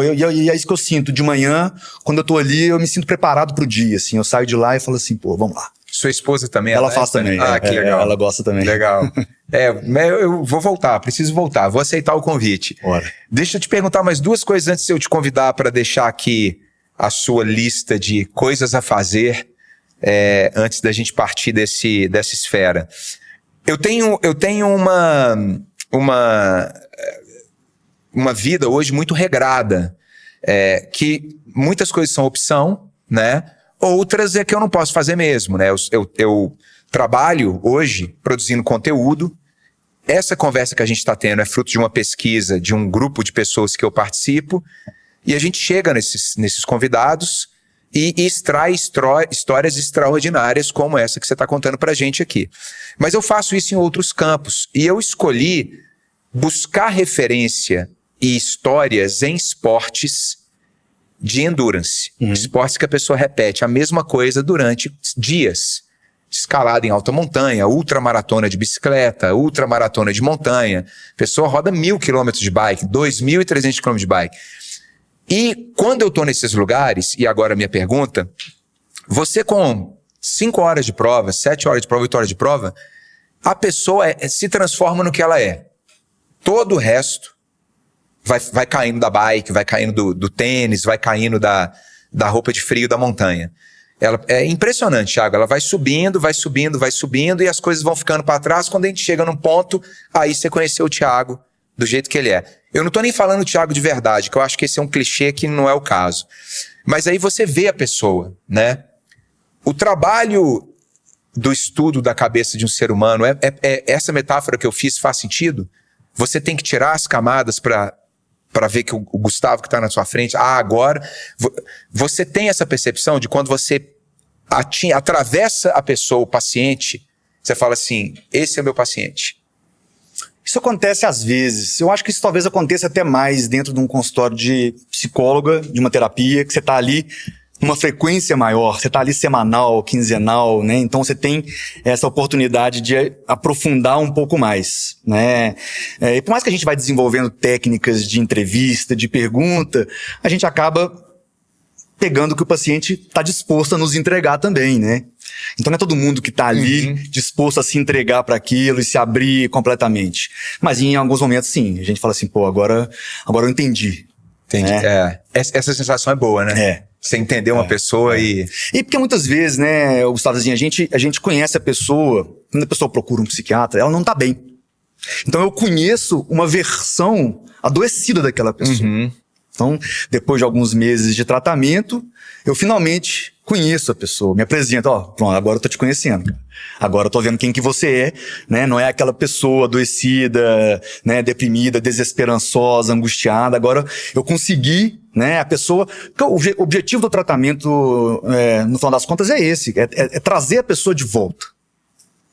é isso que eu sinto de manhã, quando eu tô ali, eu me sinto preparado pro dia, assim, eu saio de lá e falo assim, pô, vamos lá. Sua esposa também? Ela faz também. Que legal. Ela gosta também. Legal. Eu vou voltar, preciso voltar, vou aceitar o convite. Bora. Deixa eu te perguntar mais duas coisas antes de eu te convidar para deixar aqui a sua lista de coisas a fazer antes da gente partir dessa esfera. Eu tenho uma vida hoje muito regrada, que muitas coisas são opção, né? Outras é que eu não posso fazer mesmo, né? Eu trabalho hoje produzindo conteúdo. Essa conversa que a gente está tendo é fruto de uma pesquisa de um grupo de pessoas que eu participo, e a gente chega nesses convidados e extrai histórias extraordinárias como essa que você está contando pra gente aqui. Mas eu faço isso em outros campos, e eu escolhi buscar referência e histórias em esportes de endurance. Esportes que a pessoa repete a mesma coisa durante dias. Escalada em alta montanha, ultramaratona de bicicleta, ultramaratona de montanha. A pessoa roda 1.000 km de bike, 2.300 km de bike. E quando eu estou nesses lugares, e agora a minha pergunta, você com 5 horas de prova, 7 horas de prova, 8 horas de prova, a pessoa se transforma no que ela é. Todo o resto vai caindo da bike, vai caindo do tênis, vai caindo da roupa de frio da montanha. É impressionante, Thiago. Ela vai subindo, e as coisas vão ficando para trás. Quando a gente chega num ponto, aí você conheceu o Thiago do jeito que ele é. Eu não tô nem falando o Thiago de verdade, que eu acho que esse é um clichê que não é o caso. Mas aí você vê a pessoa, né? O trabalho do estudo da cabeça de um ser humano, essa metáfora que eu fiz faz sentido? Você tem que tirar as camadas para ver que o Gustavo que está na sua frente, agora... Você tem essa percepção de quando você atravessa a pessoa, o paciente, você fala assim, esse é meu paciente. Isso acontece às vezes. Eu acho que isso talvez aconteça até mais dentro de um consultório de psicóloga, de uma terapia, que você está ali numa frequência maior, você está ali semanal, quinzenal, né? Então você tem essa oportunidade de aprofundar um pouco mais, né? E por mais que a gente vai desenvolvendo técnicas de entrevista, de pergunta, a gente acaba pegando o que o paciente está disposto a nos entregar também, né? Então não é todo mundo que está ali disposto a se entregar para aquilo e se abrir completamente. Mas em alguns momentos, sim, a gente fala assim, pô, agora eu entendi. Entendi. Né? Essa sensação é boa, né? Você entender uma pessoa e... E porque muitas vezes, né, Gustavo, assim, a gente conhece a pessoa, quando a pessoa procura um psiquiatra, ela não tá bem. Então eu conheço uma versão adoecida daquela pessoa. Então, depois de alguns meses de tratamento, eu finalmente conheço a pessoa, me apresento, pronto, agora eu tô te conhecendo, cara. Agora eu tô vendo quem que você é, né? Não é aquela pessoa adoecida, né, deprimida, desesperançosa, angustiada. Agora eu consegui, né, a pessoa... O objetivo do tratamento, no final das contas, é esse, é trazer a pessoa de volta.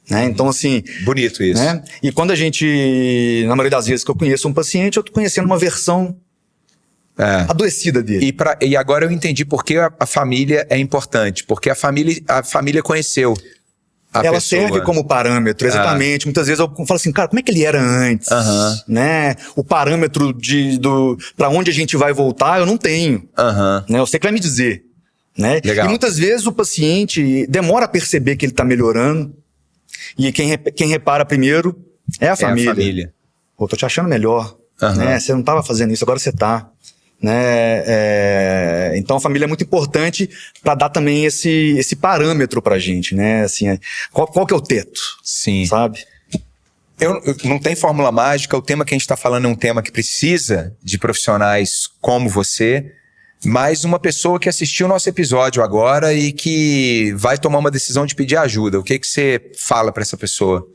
Né? Então, assim... Bonito isso. Né? E quando na maioria das vezes que eu conheço um paciente, eu tô conhecendo uma versão adoecida dele. E agora eu entendi por que a família é importante. Porque a família conheceu. ela serve como parâmetro, exatamente. Muitas vezes eu falo assim, cara, como é que ele era antes? Né? O parâmetro para onde a gente vai voltar, eu não tenho. Né? Eu sei que vai me dizer. Né? Legal. E muitas vezes o paciente demora a perceber que ele está melhorando. E quem repara primeiro é a família. Pô, tô te achando melhor. Né? Você não estava fazendo isso, agora você está. Né? Então a família é muito importante para dar também esse parâmetro pra gente, né? Assim, qual que é o teto? Sim. Sabe? Não tem fórmula mágica, o tema que a gente está falando é um tema que precisa de profissionais como você, mas uma pessoa que assistiu o nosso episódio agora e que vai tomar uma decisão de pedir ajuda. O que você fala para essa pessoa?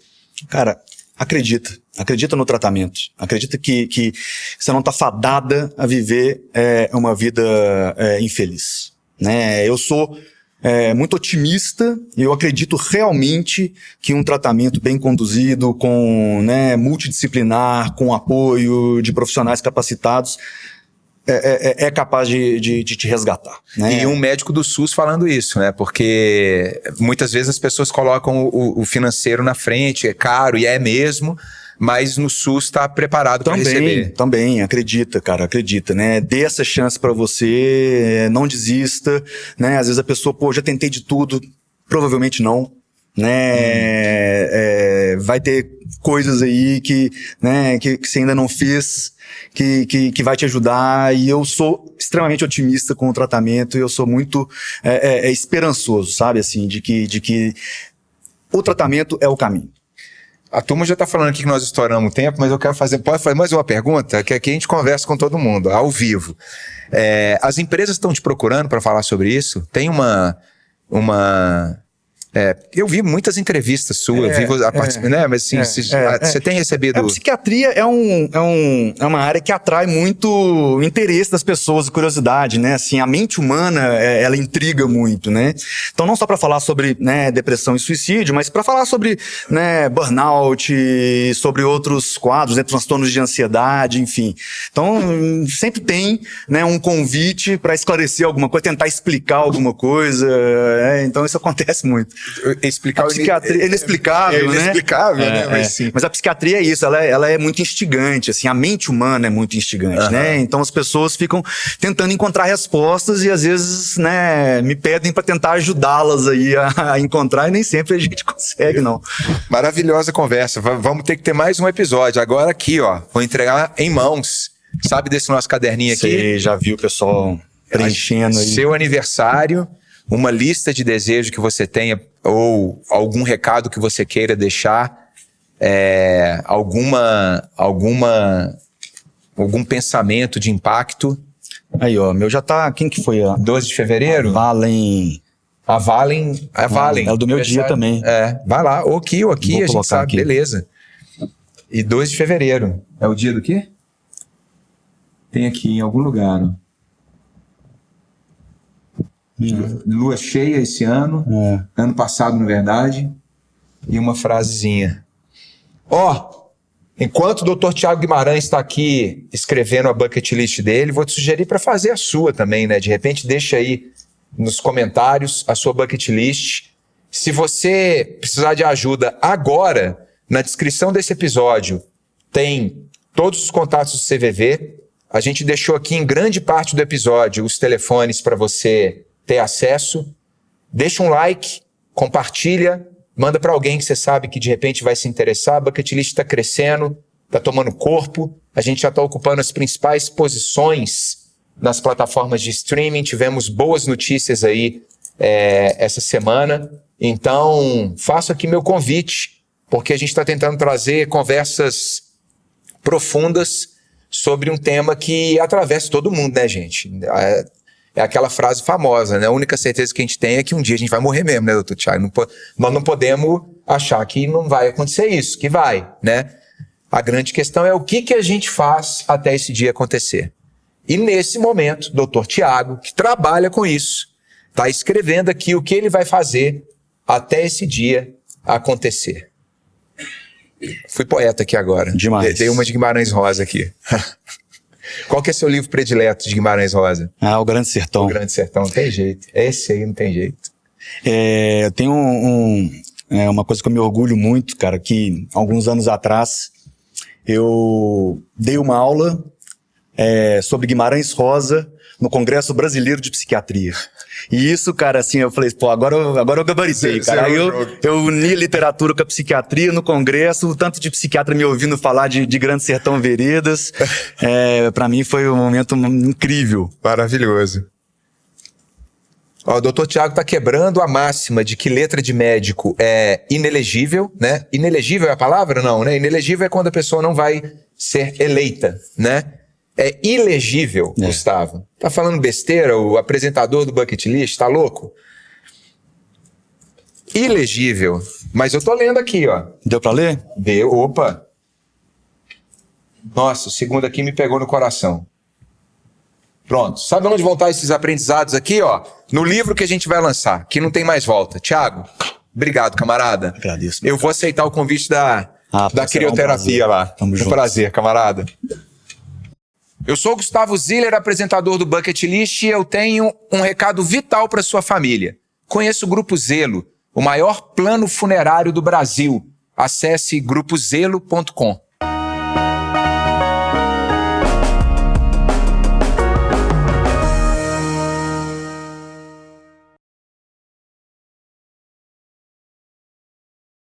Cara, acredita no tratamento, acredita que você não está fadada a viver uma vida infeliz, né? Eu sou muito otimista e eu acredito realmente que um tratamento bem conduzido, com, né, multidisciplinar, com apoio de profissionais capacitados, é capaz de te resgatar. Né? E um médico do SUS falando isso, né? Porque muitas vezes as pessoas colocam o financeiro na frente, é caro e é mesmo, mas no SUS está preparado para receber. Também, acredita, né? Dê essa chance para você, não desista, né? Às vezes a pessoa, já tentei de tudo, provavelmente não. Né? Vai ter coisas aí que você ainda não fez, que vai te ajudar, e eu sou extremamente otimista com o tratamento, e eu sou muito esperançoso, sabe, assim, de que o tratamento é o caminho. A turma já está falando aqui que nós estouramos o tempo, mas eu quero pode fazer mais uma pergunta, que aqui a gente conversa com todo mundo, ao vivo. As empresas estão te procurando para falar sobre isso? Tem eu vi muitas entrevistas suas, né? Mas assim, você tem recebido... A psiquiatria é uma área que atrai muito interesse das pessoas e curiosidade, né? Assim, a mente humana, ela intriga muito, né? Então, não só para falar sobre, né, depressão e suicídio, mas para falar sobre, né, burnout, sobre outros quadros, né, transtornos de ansiedade, enfim. Então, sempre tem, né, um convite para esclarecer alguma coisa, tentar explicar alguma coisa. Então, isso acontece muito. Explicar a psiquiatria é inexplicável, né? Né? Mas, sim. Mas a psiquiatria é isso, ela é muito instigante, assim, a mente humana é muito instigante, né? Então as pessoas ficam tentando encontrar respostas e às vezes, né, me pedem para tentar ajudá-las aí a encontrar, e nem sempre a gente consegue, não. Maravilhosa conversa, vamos ter que ter mais um episódio. Agora aqui, vou entregar em mãos, sabe desse nosso caderninho aqui? Você já viu o pessoal preenchendo aí. Seu aniversário, uma lista de desejos que você tenha, ou algum recado que você queira deixar, algum pensamento de impacto. Aí, meu já tá... Quem que foi? 12 de fevereiro? A Valen. É o do meu dia também. Vai lá, ou aqui, a gente sabe, aqui. Beleza. E 2 de fevereiro. É o dia do quê? Tem aqui em algum lugar, Lua cheia esse ano, ano passado, na verdade, e uma frasezinha. Enquanto o Dr. Thiago Guimarães está aqui escrevendo a bucket list dele, vou te sugerir para fazer a sua também, né? De repente, deixa aí nos comentários a sua bucket list. Se você precisar de ajuda agora, na descrição desse episódio, tem todos os contatos do CVV. A gente deixou aqui em grande parte do episódio os telefones para você ter acesso. Deixa um like, compartilha, manda para alguém que você sabe que de repente vai se interessar. A bucket list está crescendo, está tomando corpo. A gente já está ocupando as principais posições nas plataformas de streaming. Tivemos boas notícias aí essa semana. Então, faço aqui meu convite, porque a gente está tentando trazer conversas profundas sobre um tema que atravessa todo mundo, né, gente? É aquela frase famosa, né? A única certeza que a gente tem é que um dia a gente vai morrer mesmo, né, doutor Thiago? Nós não podemos achar que não vai acontecer isso, que vai, né? A grande questão é o que a gente faz até esse dia acontecer. E nesse momento, doutor Thiago, que trabalha com isso, está escrevendo aqui o que ele vai fazer até esse dia acontecer. Fui poeta aqui agora. Demais. Dei uma de Guimarães Rosa aqui. Qual que é seu livro predileto de Guimarães Rosa? O Grande Sertão. O Grande Sertão, não tem jeito. Esse aí não tem jeito. Eu tenho É uma coisa que eu me orgulho muito, cara, que alguns anos atrás eu dei uma aula sobre Guimarães Rosa no Congresso Brasileiro de Psiquiatria. E isso, cara, assim, eu falei, pô, agora eu gabaritei, cara. Aí eu uni literatura com a psiquiatria no congresso, tanto de psiquiatra me ouvindo falar de Grande Sertão Veredas. Pra mim foi um momento incrível. Maravilhoso. Ó, o doutor Tiago tá quebrando a máxima de que letra de médico é inelegível, né? Inelegível é a palavra? Não, né? Inelegível é quando a pessoa não vai ser eleita, né? É ilegível, Gustavo. Tá falando besteira o apresentador do Bucket List? Tá louco? Ilegível. Mas eu tô lendo aqui, ó. Deu pra ler? Deu. Opa. Nossa, o segundo aqui me pegou no coração. Pronto. Sabe onde vão estar esses aprendizados aqui, ó? No livro que a gente vai lançar, que não tem mais volta. Tiago, obrigado, camarada. Agradeço. Eu vou aceitar o convite da crioterapia lá. Tamo junto. Prazer, camarada. Eu sou o Gustavo Ziller, apresentador do Bucket List, e eu tenho um recado vital para sua família. Conheça o Grupo Zelo, o maior plano funerário do Brasil. Acesse grupozelo.com.